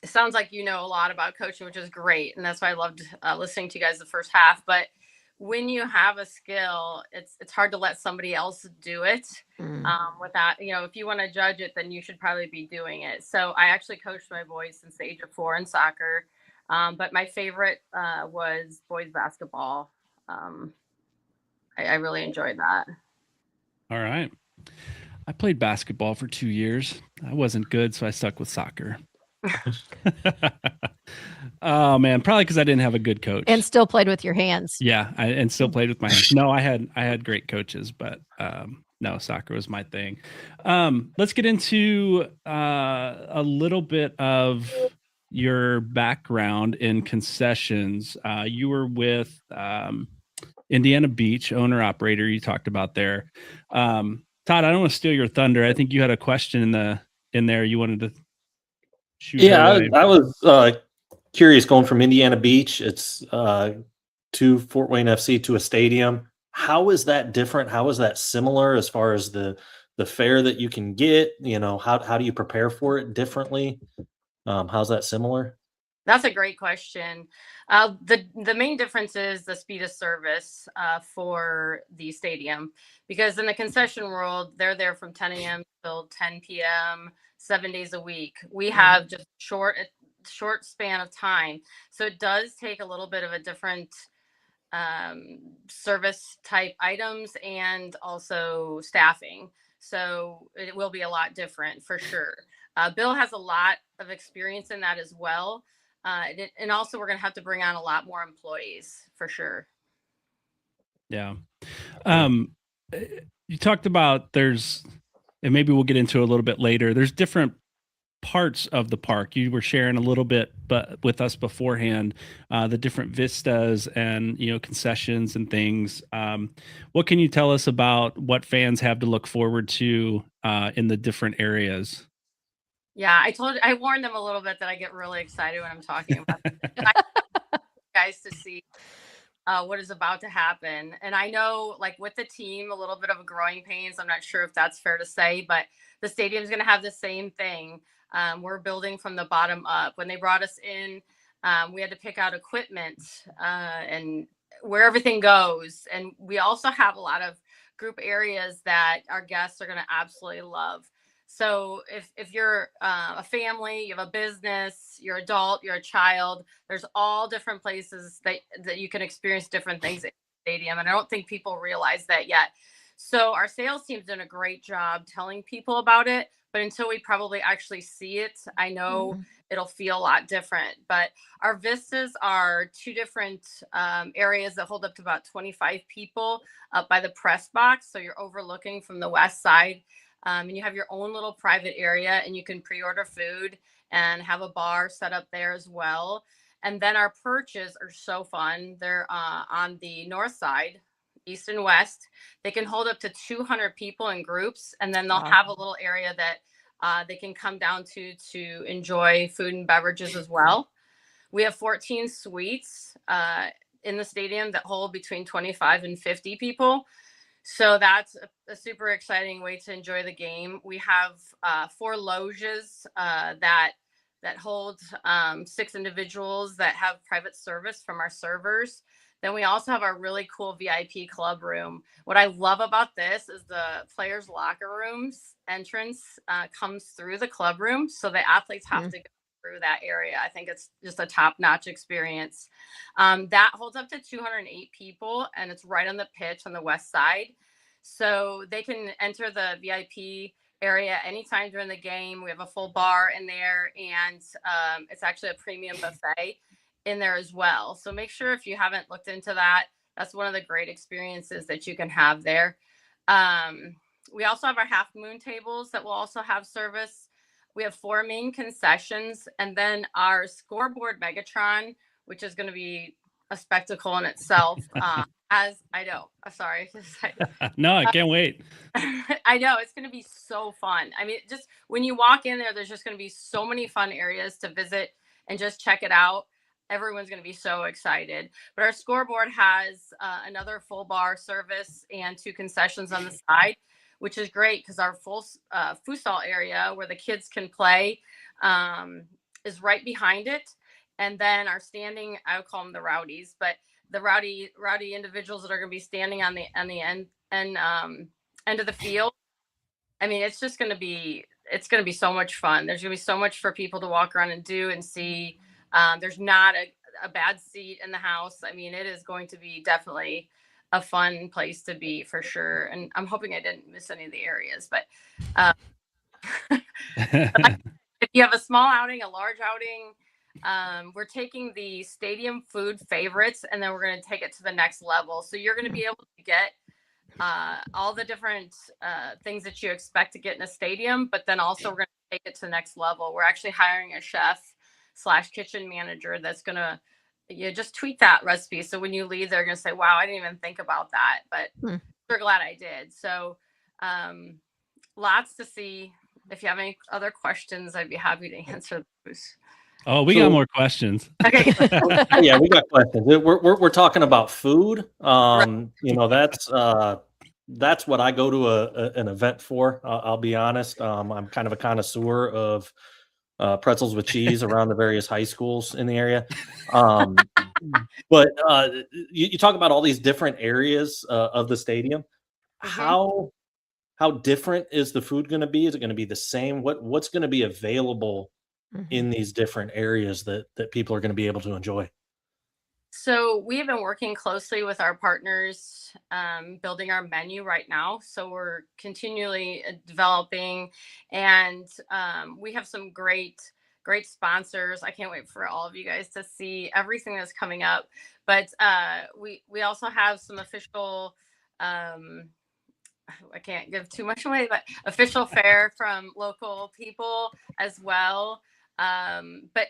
it sounds like you know a lot about coaching, which is great. And that's why I loved listening to you guys the first half. But when you have a skill, it's hard to let somebody else do it without, if you want to judge it, then you should probably be doing it. So I actually coached my boys since the age of 4 in soccer. But my favorite was boys basketball. I really enjoyed that. All right. I played basketball for 2 years. I wasn't good, so I stuck with soccer. Oh man, probably because I didn't have a good coach. And still played with your hands. Yeah, and still played with my hands. No, I had great coaches, but No, soccer was my thing. Let's get into a little bit of your background in concessions. You were with Indiana Beach, owner operator. You talked about there. Todd, I don't want to steal your thunder. I think you had a question in there you wanted to shoot. Yeah, I was curious going from Indiana Beach. It's to Fort Wayne FC to a stadium. How is that different? How is that similar as far as the fare that you can get? You know, how do you prepare for it differently? How's that similar? That's a great question. The main difference is the speed of service for the stadium, because in the concession world, they're there from 10 a.m. till 10 p.m. 7 days a week. We have just short span of time, so it does take a little bit of a different service type items and also staffing. So it will be a lot different for sure. Bill has a lot of experience in that as well. And also we're going to have to bring on a lot more employees for sure. Yeah. You talked about and maybe we'll get into a little bit later, there's different parts of the park. You were sharing a little bit, but with us beforehand, the different vistas and, concessions and things. What can you tell us about what fans have to look forward to in the different areas? Yeah, I warned them a little bit that I get really excited when I'm talking about guys to see what is about to happen. And I know, like with the team, a little bit of a growing pains. I'm not sure if that's fair to say, but the stadium's going to have the same thing. We're building from the bottom up. When they brought us in, we had to pick out equipment and where everything goes. And we also have a lot of group areas that our guests are going to absolutely love. So if you're a family, you have a business, you're adult, you're a child, there's all different places that you can experience different things in the stadium. And I don't think people realize that yet. So our sales team's done a great job telling people about it. But until we probably actually see it, I know it'll feel a lot different. But our vistas are two different areas that hold up to about 25 people up by the press box. So you're overlooking from the west side. And you have your own little private area, and you can pre-order food and have a bar set up there as well. And then our perches are so fun. They're on the north side, east and west. They can hold up to 200 people in groups, and then they'll have a little area that they can come down to enjoy food and beverages as well. We have 14 suites in the stadium that hold between 25 and 50 people. So that's a super exciting way to enjoy the game. We have 4 loges that hold 6 individuals that have private service from our servers. Then we also have our really cool VIP club room. What I love about this is the players' locker rooms entrance comes through the club room. So the athletes have to go through that area. I think it's just a top-notch experience. That holds up to 208 people, and it's right on the pitch on the west side. So they can enter the VIP area anytime during the game. We have a full bar in there, and it's actually a premium buffet in there as well. So make sure, if you haven't looked into that, that's one of the great experiences that you can have there. We also have our half moon tables that will also have service. We have 4 main concessions, and then our scoreboard Megatron, which is going to be a spectacle in itself. As I know, sorry. No, I can't wait. I know it's going to be so fun. I mean, just when you walk in there, there's just going to be so many fun areas to visit and just check it out. Everyone's going to be so excited. But our scoreboard has another full bar service and 2 concessions on the side, which is great because our full futsal area where the kids can play is right behind it. And then our standing, I would call them the rowdies, but the rowdy individuals that are going to be standing on the end of the field. I mean, it's going to be so much fun. There's going to be so much for people to walk around and do and see. There's not a bad seat in the house. I mean, it is going to be definitely a fun place to be for sure. And I'm hoping I didn't miss any of the areas, but if you have a small outing, a large outing, we're taking the stadium food favorites, and then we're going to take it to the next level. So you're going to be able to get all the different things that you expect to get in a stadium, but then also we're going to take it to the next level. We're actually hiring a chef / kitchen manager that's going to just tweak that recipe. So when you leave, they're going to say, wow, I didn't even think about that, but we're glad I did. So lots to see. If you have any other questions, I'd be happy to answer those. Oh, we got more questions. Okay. Yeah, we got questions. We're talking about food. Right. That's what I go to an event for. I'll be honest. I'm kind of a connoisseur of pretzels with cheese around the various high schools in the area. But you talk about all these different areas of the stadium. How different is the food going to be? Is it going to be the same? What's going to be available in these different areas that people are going to be able to enjoy? So we have been working closely with our partners, building our menu right now. So we're continually developing, and we have some great sponsors. I can't wait for all of you guys to see everything that's coming up. But we also have some official, I can't give too much away, but official fare from local people as well. But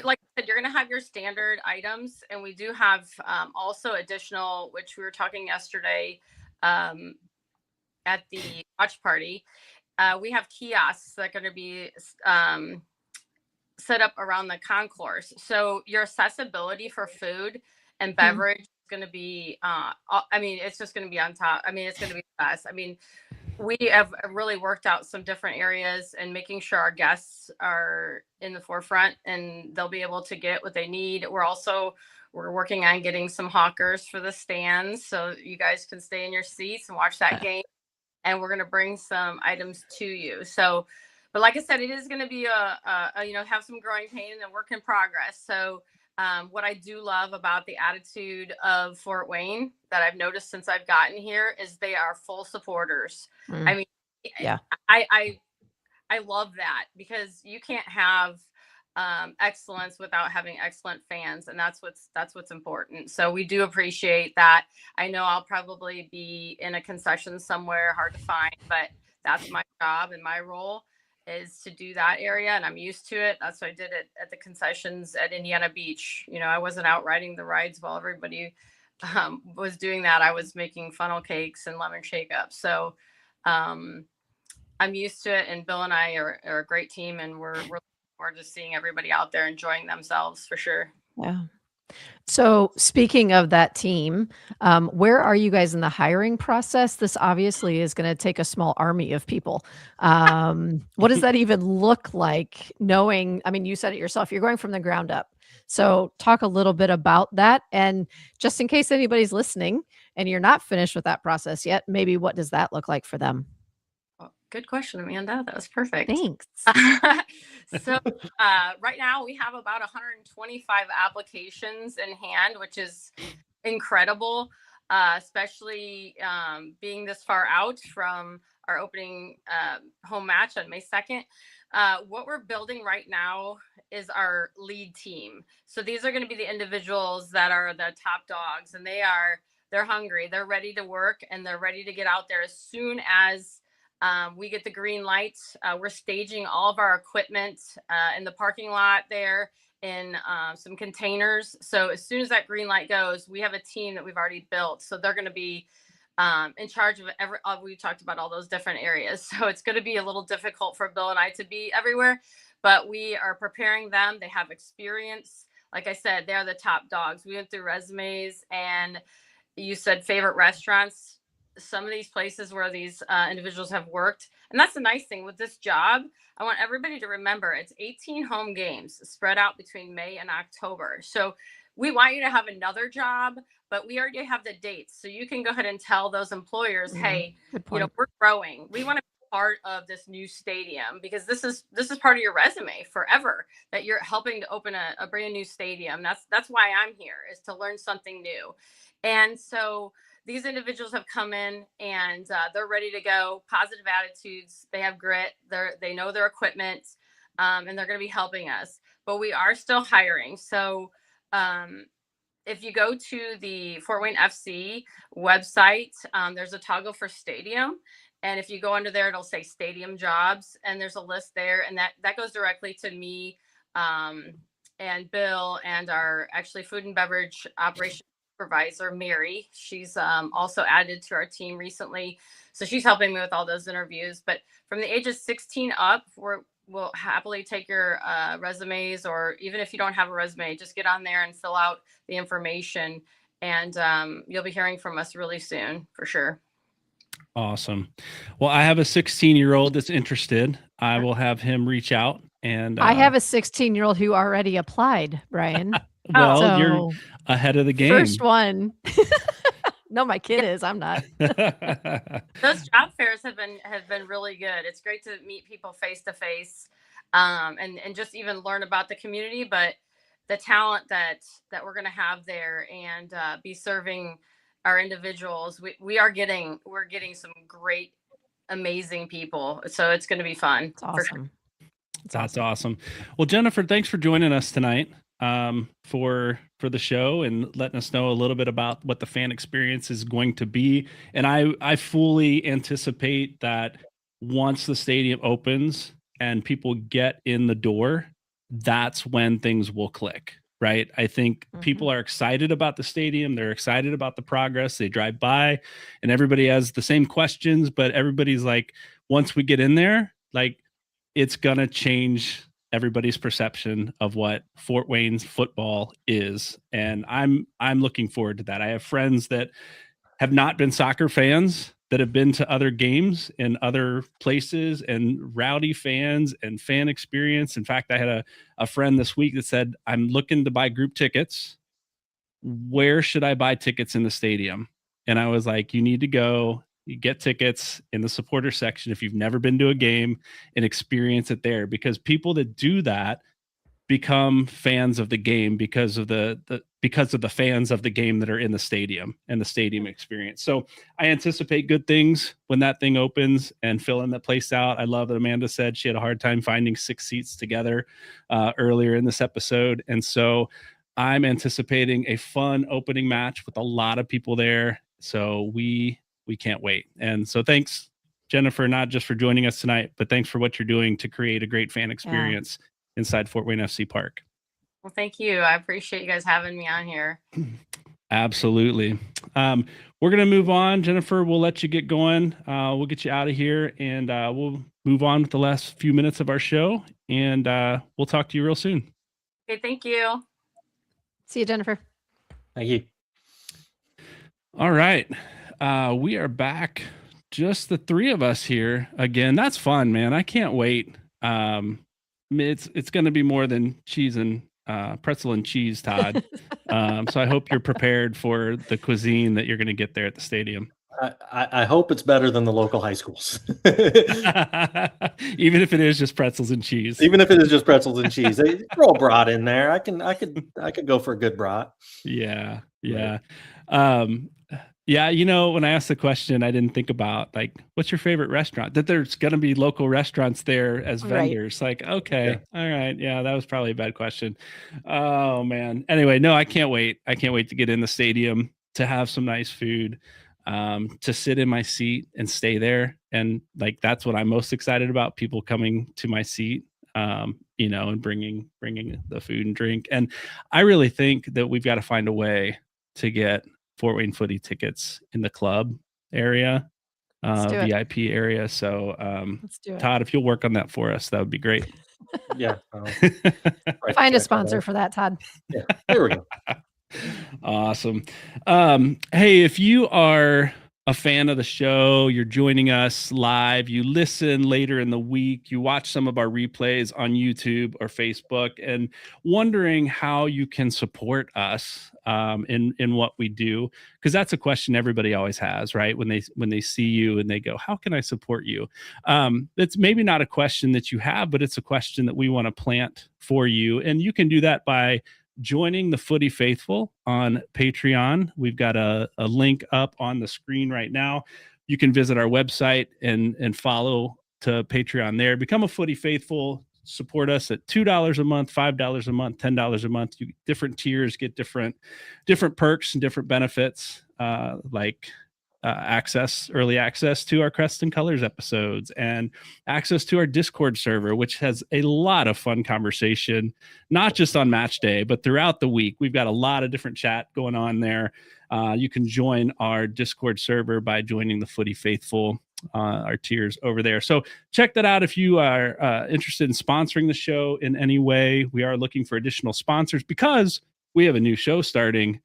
like I said, you're going to have your standard items, and we do have also additional, which we were talking yesterday at the watch party. We have kiosks that are going to be set up around the concourse. So your accessibility for food and beverage is going to be, it's just going to be on top. It's going to be the best. We have really worked out some different areas and making sure our guests are in the forefront and they'll be able to get what they need. We're working on getting some hawkers for the stands so you guys can stay in your seats and watch that game. And we're going to bring some items to you. So, but like I said, it is going to be have some growing pain and a work in progress. So what I do love about the attitude of Fort Wayne that I've noticed since I've gotten here is they are full supporters. Yeah. I love that, because you can't have excellence without having excellent fans, and that's what's important. So we do appreciate that. I know I'll probably be in a concession somewhere, hard to find, but that's my job and my role is to do that area, and I'm used to it. That's what I did at the concessions at Indiana Beach. I wasn't out riding the rides while everybody was doing that. I was making funnel cakes and lemon shake ups. So I'm used to it, and Bill and I are a great team, and we're looking forward to seeing everybody out there enjoying themselves for sure. Yeah. So speaking of that team, where are you guys in the hiring process? This obviously is going to take a small army of people. What does that even look like? Knowing, you said it yourself, you're going from the ground up. So talk a little bit about that. And just in case anybody's listening and you're not finished with that process yet, maybe what does that look like for them? Good question, Amanda. That was perfect. Thanks. So right now we have about 125 applications in hand, which is incredible, especially being this far out from our opening home match on May 2nd. What we're building right now is our lead team. So these are going to be the individuals that are the top dogs, and they're hungry, they're ready to work, and they're ready to get out there as soon as we get the green light. We're staging all of our equipment in the parking lot there in some containers. So as soon as that green light goes, we have a team that we've already built. So they're going to be in charge of we talked about all those different areas. So it's going to be a little difficult for Bill and I to be everywhere, but we are preparing them. They have experience. Like I said, they're the top dogs. We went through resumes, and you said favorite restaurants. Some of these places where these individuals have worked. And that's the nice thing with this job. I want everybody to remember it's 18 home games spread out between May and October. So we want you to have another job, but we already have the dates. So you can go ahead and tell those employers, hey, we're growing. We want to be part of this new stadium, because this is part of your resume forever, that you're helping to open a brand new stadium. That's why I'm here, is to learn something new. And so these individuals have come in, and they're ready to go, positive attitudes. They have grit. They know their equipment, and they're going to be helping us. But we are still hiring. So if you go to the Fort Wayne FC website, there's a toggle for stadium. And if you go under there, it'll say stadium jobs. And there's a list there. And that goes directly to me and Bill and our actually food and beverage operations supervisor, Mary. She's also added to our team recently. So she's helping me with all those interviews. But from the ages 16 up, we'll happily take your resumes, or even if you don't have a resume, just get on there and fill out the information. And you'll be hearing from us really soon, for sure. Awesome. Well, I have a 16-year-old that's interested. I will have him reach out. And I have a 16-year-old who already applied, Brian. well, So, you're ahead of the game. first one. No, my kid is. I'm not. Those job fairs have been really good. It's great to meet people face to face, and just even learn about the community, but the talent that we're going to have there, and be serving our individuals. We're getting some great, amazing people. So it's going to be fun. It's awesome. That's awesome. Well, Jennifer, thanks for joining us tonight for the show and letting us know a little bit about what the fan experience is going to be. And I fully anticipate that once the stadium opens and people get in the door, that's when things will click, right? I think people are excited about the stadium. They're excited about the progress. They drive by and everybody has the same questions, but everybody's like, once we get in there, like, it's going to change everybody's perception of what Fort Wayne's football is. And I'm looking forward to that. I have friends that have not been soccer fans that have been to other games in other places, and rowdy fans and fan experience. In fact, I had a friend this week that said, I'm looking to buy group tickets. Where should I buy tickets in the stadium? And I was like, you need to go. You get tickets in the supporter section if you've never been to a game, and experience it there, because people that do that become fans of the game because of the fans of the game that are in the stadium and the stadium experience. So I anticipate good things when that thing opens and filling that place out. I love that Amanda said she had a hard time finding 6 seats together earlier in this episode. And so I'm anticipating a fun opening match with a lot of people there. So we can't wait. And so thanks, Jennifer, not just for joining us tonight, but thanks for what you're doing to create a great fan experience inside Fort Wayne FC Park. Well, thank you. I appreciate you guys having me on here. Absolutely. We're going to move on. Jennifer, we'll let you get going. We'll get you out of here, and we'll move on with the last few minutes of our show, and we'll talk to you real soon. Okay, thank you. See you, Jennifer. Thank you. All right. We are back, just the three of us here again. That's fun, man. I can't wait. It's going to be more than cheese and pretzel and cheese, Todd. So I hope you're prepared for the cuisine that you're going to get there at the stadium. I hope it's better than the local high schools. Even if it is just pretzels and cheese. Even if it is just pretzels and cheese, they throw a brat in there. I could go for a good brat. Yeah. Yeah, you know, when I asked the question, I didn't think about, like, what's your favorite restaurant? That there's going to be local restaurants there as vendors. Like, okay, all right. Yeah, that was probably a bad question. Oh, man. Anyway, no, I can't wait. I can't wait to get in the stadium, to have some nice food, to sit in my seat and stay there. And, like, that's what I'm most excited about, people coming to my seat, you know, and bringing the food and drink. And I really think that we've got to find a way to get Fort Wayne Footy tickets in the club area, VIP area. So, Let's do it. Todd, if you'll work on that for us, that would be great. Yeah. Find a sponsor for that, Todd. Yeah, there we go. Awesome. Hey, if you are a fan of the show, you're joining us live, you listen later in the week, you watch some of our replays on YouTube or Facebook, and wondering how you can support us in what we do, because that's a question everybody always has, right? When they see you and they go, how can I support you? It's maybe not a question that you have, but it's a question that we want to plant for you. And you can do that by joining the Footy Faithful on Patreon. We've got a link up on the screen right now. You can visit our website and follow to Patreon there. Become a Footy Faithful. support us at $2 a month, $5 a month, $10 a month. Different tiers get different perks and different benefits, like early access to our Crest and Colors episodes, and access to our Discord server, which has a lot of fun conversation, not just on match day, but throughout the week. We've got a lot of different chat going on there. You can join our Discord server by joining the Footy Faithful, our tiers over there. So check that out if you are interested in sponsoring the show in any way. We are looking for additional sponsors because we have a new show starting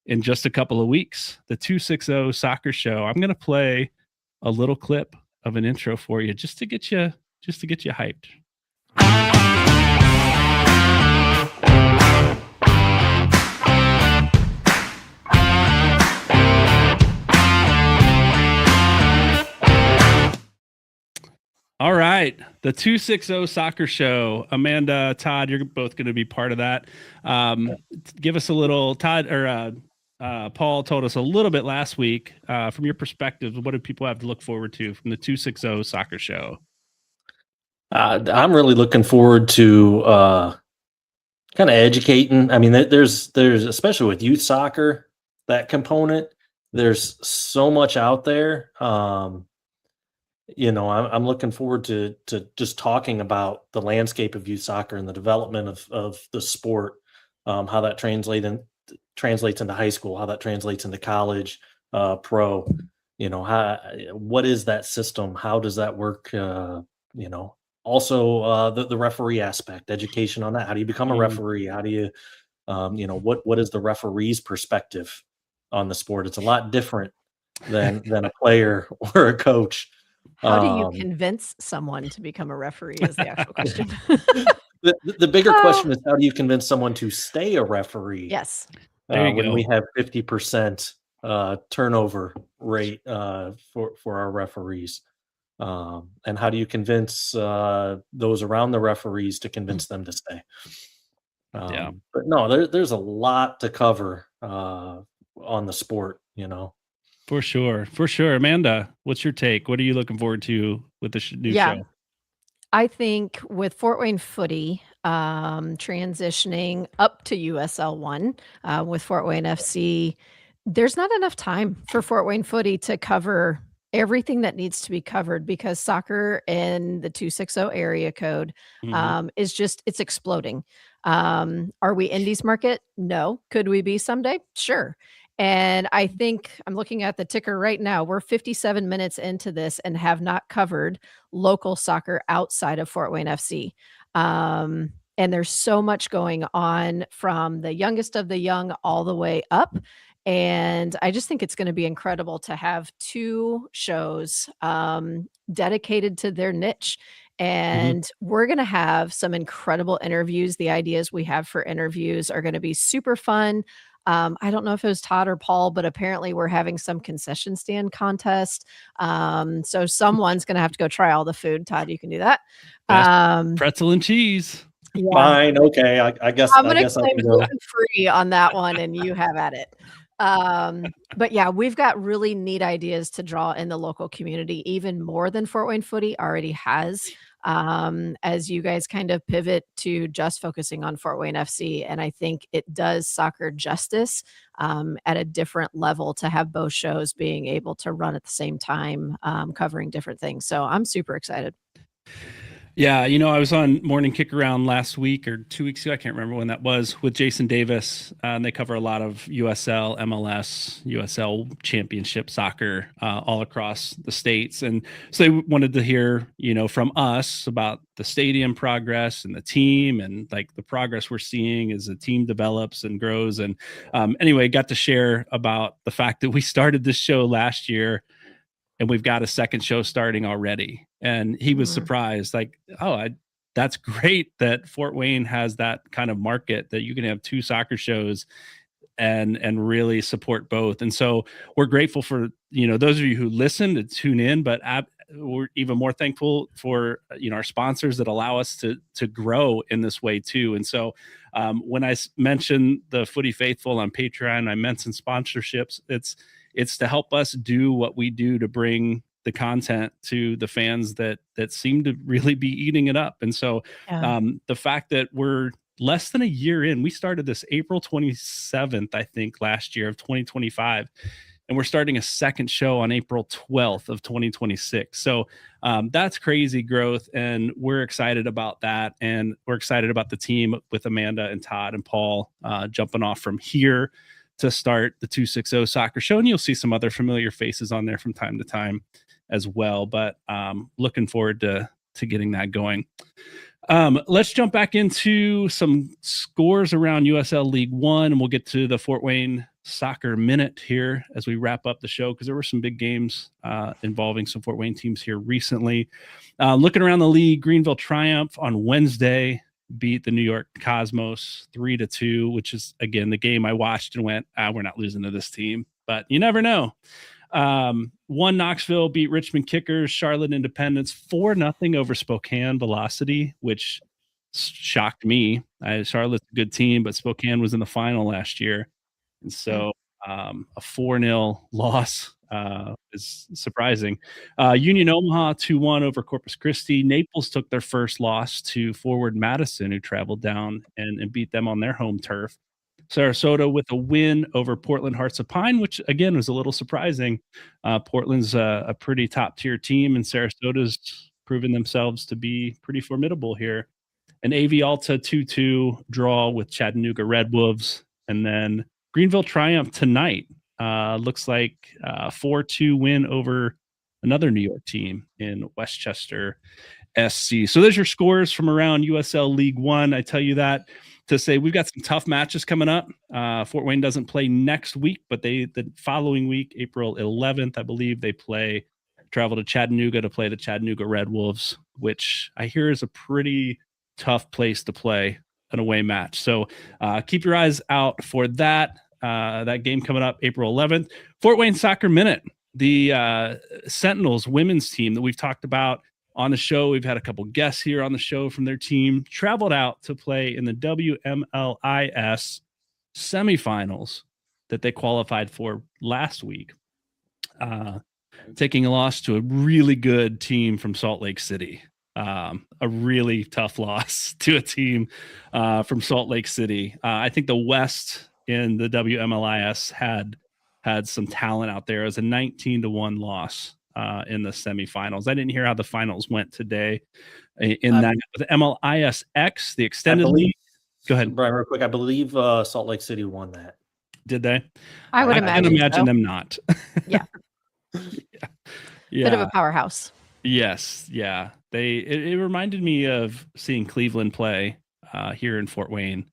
in just a couple of weeks, the 260 Soccer Show. I'm going to play a little clip of an intro for you just to get you hyped. All right, the 260 Soccer Show. Amanda, Todd, you're both going to be part of that. Give us a little, Todd, or Paul told us a little bit last week. From your perspective, what do people have to look forward to from the 260 Soccer Show? I'm really looking forward to kind of educating. I mean, there's especially with youth soccer, that component. There's so much out there. I'm looking forward to just talking about the landscape of youth soccer and the development of the sport, how that translates into high school, how that translates into college, pro. What is that system? How does that work? Also the referee aspect, education on that. How do you become a referee? How do you, what is the referee's perspective on the sport? It's a lot different than a player or a coach. How do you convince someone to become a referee is the actual question. The bigger question is, how do you convince someone to stay a referee? Yes. When we have 50% turnover rate for our referees. And how do you convince those around the referees to convince them to stay? But no, there's a lot to cover on the sport, For sure. Amanda, what's your take? What are you looking forward to with the new show? I think with Fort Wayne Footy transitioning up to USL 1 with Fort Wayne FC, there's not enough time for Fort Wayne Footy to cover everything that needs to be covered, because soccer in the 260 area code it's exploding. Are we Indies market? No. Could we be someday? Sure. And I think I'm looking at the ticker right now. We're 57 minutes into this and have not covered local soccer outside of Fort Wayne FC. And there's so much going on from the youngest of the young all the way up. And I just think it's going to be incredible to have two shows dedicated to their niche. And we're going to have some incredible interviews. The ideas we have for interviews are going to be super fun. I don't know if it was Todd or Paul, but apparently we're having some concession stand contest. So someone's going to have to go try all the food. Todd, you can do that. Pretzel and cheese. Yeah. Fine. Okay. I guess I'm going to I claim can go. gluten-free on that one, and you have at it. But yeah, we've got really neat ideas to draw in the local community, even more than Fort Wayne Footy already has. As you guys kind of pivot to just focusing on Fort Wayne FC. And I think it does soccer justice at a different level to have both shows being able to run at the same time, covering different things. So I'm super excited. Yeah, I was on Morning Kick Around last week or 2 weeks ago. I can't remember when that was, with Jason Davis. And they cover a lot of USL, MLS, USL championship soccer all across the states. And so they wanted to hear, from us about the stadium progress and the team and like the progress we're seeing as the team develops and grows. And anyway, got to share about the fact that we started this show last year and we've got a second show starting already. And he was surprised, like, that's great that Fort Wayne has that kind of market that you can have two soccer shows and really support both. And so we're grateful for, those of you who listen to tune in, but we're even more thankful for, our sponsors that allow us to grow in this way too. And so when I mentioned the Footy Faithful on Patreon, I mentioned sponsorships. It's to help us do what we do to bring the content to the fans that seem to really be eating it up. And so the fact that we're less than a year in, we started this April 27th, I think, last year of 2025. And we're starting a second show on April 12th of 2026. So that's crazy growth. And we're excited about that. And we're excited about the team with Amanda and Todd and Paul jumping off from here to start the 260 Soccer Show. And you'll see some other familiar faces on there from time to time as well. But looking forward to getting that going. Let's jump back into some scores around USL League One, and we'll get to the Fort Wayne Soccer Minute here as we wrap up the show, because there were some big games involving some Fort Wayne teams here recently. Looking around the league, Greenville Triumph on Wednesday beat the New York Cosmos 3-2, which is, again, the game I watched and went, we're not losing to this team, but you never know. One Knoxville beat Richmond Kickers. Charlotte Independence 4-0 over Spokane Velocity, which shocked me. Charlotte's a good team, but Spokane was in the final last year. And so a 4-0 loss is surprising. Union Omaha 2-1 over Corpus Christi. Naples took their first loss to Forward Madison, who traveled down and beat them on their home turf. Sarasota with a win over Portland Hearts of Pine, which, again, was a little surprising. Portland's a pretty top-tier team, and Sarasota's proven themselves to be pretty formidable here. An AV Alta 2-2 draw with Chattanooga Red Wolves, and then Greenville Triumph tonight. Looks like a 4-2 win over another New York team in Westchester SC. So there's your scores from around USL League One. I tell you that to say we've got some tough matches coming up. Fort Wayne doesn't play next week, but the following week, April 11th, I believe, they travel to Chattanooga to play the Chattanooga Red Wolves, which I hear is a pretty tough place to play an away match. So keep your eyes out for that. That game coming up April 11th. Fort Wayne Soccer Minute, the Sentinels women's team that we've talked about on the show. We've had a couple guests here on the show from their team, traveled out to play in the WMLIS semifinals that they qualified for last week, taking a loss to a really good team from Salt Lake City. A really tough loss to a team from Salt Lake City. I think the West in the WMLIS had some talent out there. It was a 19-1 loss in the semifinals. I didn't hear how the finals went today in that. With MLISX, the extended league. Go ahead, Brian, real quick. I believe Salt Lake City won that. Did they? I would imagine. I can imagine them not. Yeah. Bit of a powerhouse. Yes. Yeah. It reminded me of seeing Cleveland play here in Fort Wayne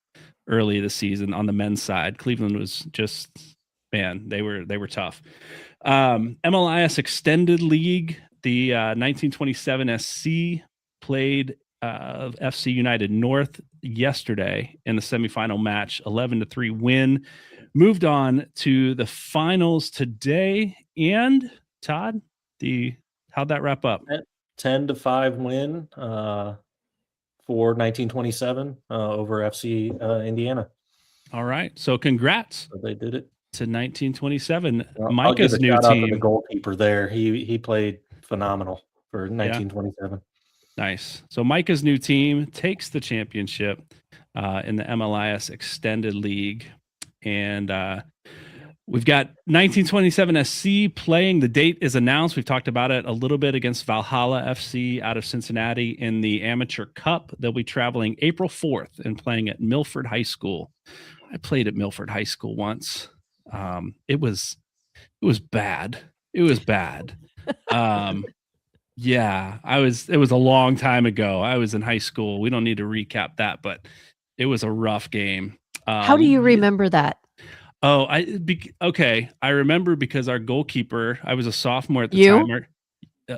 early this season on the men's side. Cleveland was just, man, they were tough. MLIS Extended League, the 1927 SC played FC United North yesterday in the semifinal match, 11-3 win. Moved on to the finals today. And Todd, how'd that wrap up? 10-5 win for 1927 over FC Indiana. All right. So congrats. So they did it. To 1927. Micah's new team. Out to the goalkeeper there. He played phenomenal for 1927. Yeah. Nice. So Micah's new team takes the championship in the MLIS Extended League. And we've got 1927 SC playing. The date is announced. We've talked about it a little bit against Valhalla FC out of Cincinnati in the Amateur Cup. They'll be traveling April 4th and playing at Milford High School. I played at Milford High School once. It was bad. It was bad. Yeah, it was a long time ago. I was in high school. We don't need to recap that, but it was a rough game. How do you remember that? Oh, okay. I remember because our goalkeeper, I was a sophomore at the time.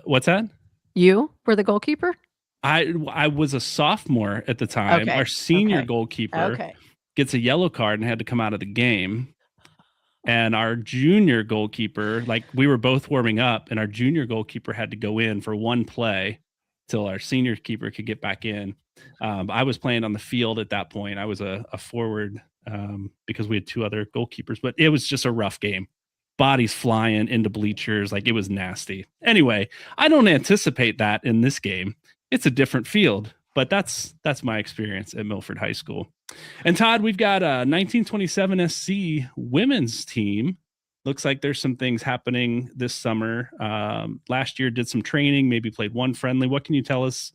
What's that? You were the goalkeeper? I was a sophomore at the time. Okay. Our senior goalkeeper gets a yellow card and had to come out of the game. And our junior goalkeeper, like we were both warming up, and our junior goalkeeper had to go in for one play till our senior keeper could get back in. I was playing on the field at that point. I was a forward because we had two other goalkeepers, but it was just a rough game. bodies flying into bleachers. Like, it was nasty. Anyway, I don't anticipate that in this game. It's a different field, but that's my experience at Milford High School. And Todd, we've got a 1927 SC women's team. Looks like there's some things happening this summer. Last year did some training, maybe played one friendly. What can you tell us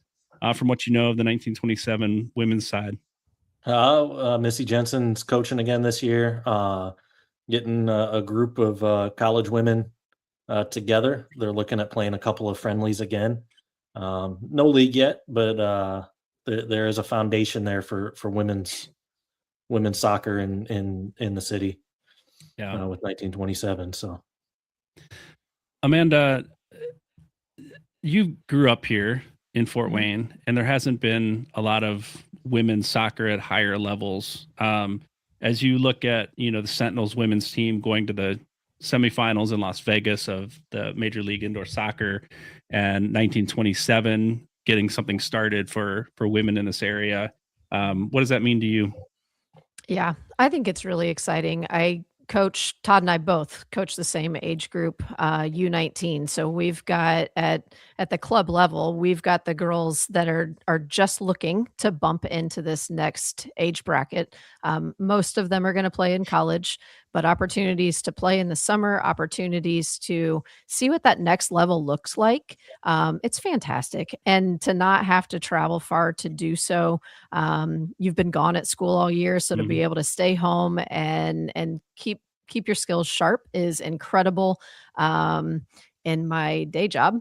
from what you know of the 1927 women's side? Missy Jensen's coaching again this year, getting a group of college women together. They're looking at playing a couple of friendlies again. No league yet, but there is a foundation there for women's soccer in the city. Yeah, with 1927. So, Amanda, you grew up here in Fort Wayne, and there hasn't been a lot of women's soccer at higher levels. As you look at, the Sentinels women's team going to the semifinals in Las Vegas of the Major League Indoor Soccer, and 1927 getting something started for women in this area, what does that mean to you? Yeah, I think it's really exciting. Todd and I both coach the same age group, U19. So we've got at the club level, we've got the girls that are just looking to bump into this next age bracket. Most of them are going to play in college, but opportunities to play in the summer, opportunities to see what that next level looks like. It's fantastic. And to not have to travel far to do so. You've been gone at school all year, so to be able to stay home and keep your skills sharp is incredible. In my day job,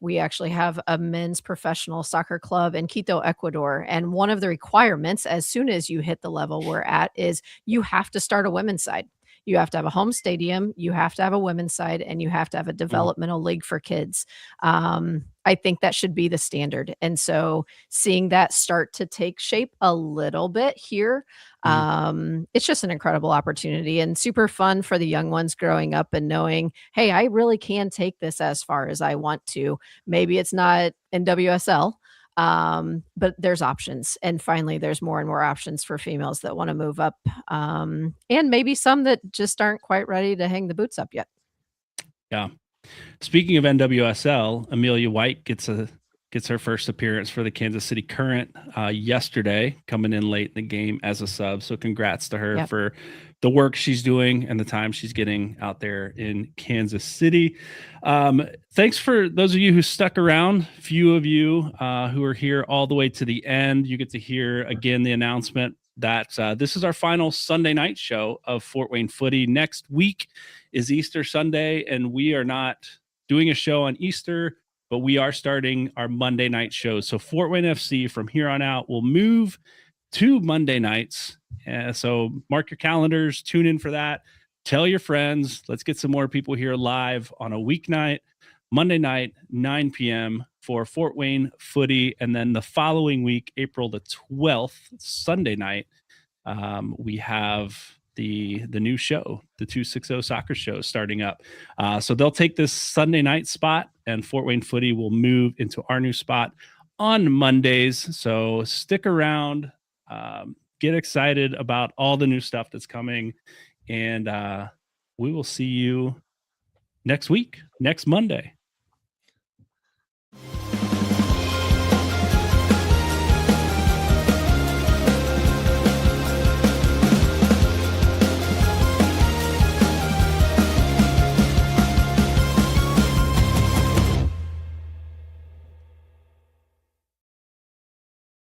we actually have a men's professional soccer club in Quito, Ecuador. And one of the requirements, as soon as you hit the level we're at, is you have to start a women's side. You have to have a home stadium, you have to have a women's side, and you have to have a developmental league for kids. I think that should be the standard. And so seeing that start to take shape a little bit here, it's just an incredible opportunity and super fun for the young ones growing up and knowing, hey, I really can take this as far as I want to. Maybe it's not in WSL, but there's options. And finally, there's more and more options for females that want to move up, and maybe some that just aren't quite ready to hang the boots up yet. Yeah. Speaking of NWSL, Amelia White gets her first appearance for the Kansas City Current yesterday, coming in late in the game as a sub. So congrats to her for the work she's doing and the time she's getting out there in Kansas City. Thanks for those of you who stuck around. Few of you who are here all the way to the end. You get to hear again the announcement that this is our final Sunday night show of Fort Wayne Footy. Next week is Easter Sunday, and we are not doing a show on Easter, but we are starting our Monday night shows. So Fort Wayne FC from here on out will move to Monday nights. So mark your calendars, tune in for that. Tell your friends. Let's get some more people here live on a weeknight, Monday night, 9 p.m. for Fort Wayne Footy. And then the following week, April the 12th, Sunday night, we have the new show, the 260 Soccer Show, starting up. So they'll take this Sunday night spot, and Fort Wayne Footy will move into our new spot on Mondays. So stick around, get excited about all the new stuff that's coming, and we will see you next week, next Monday.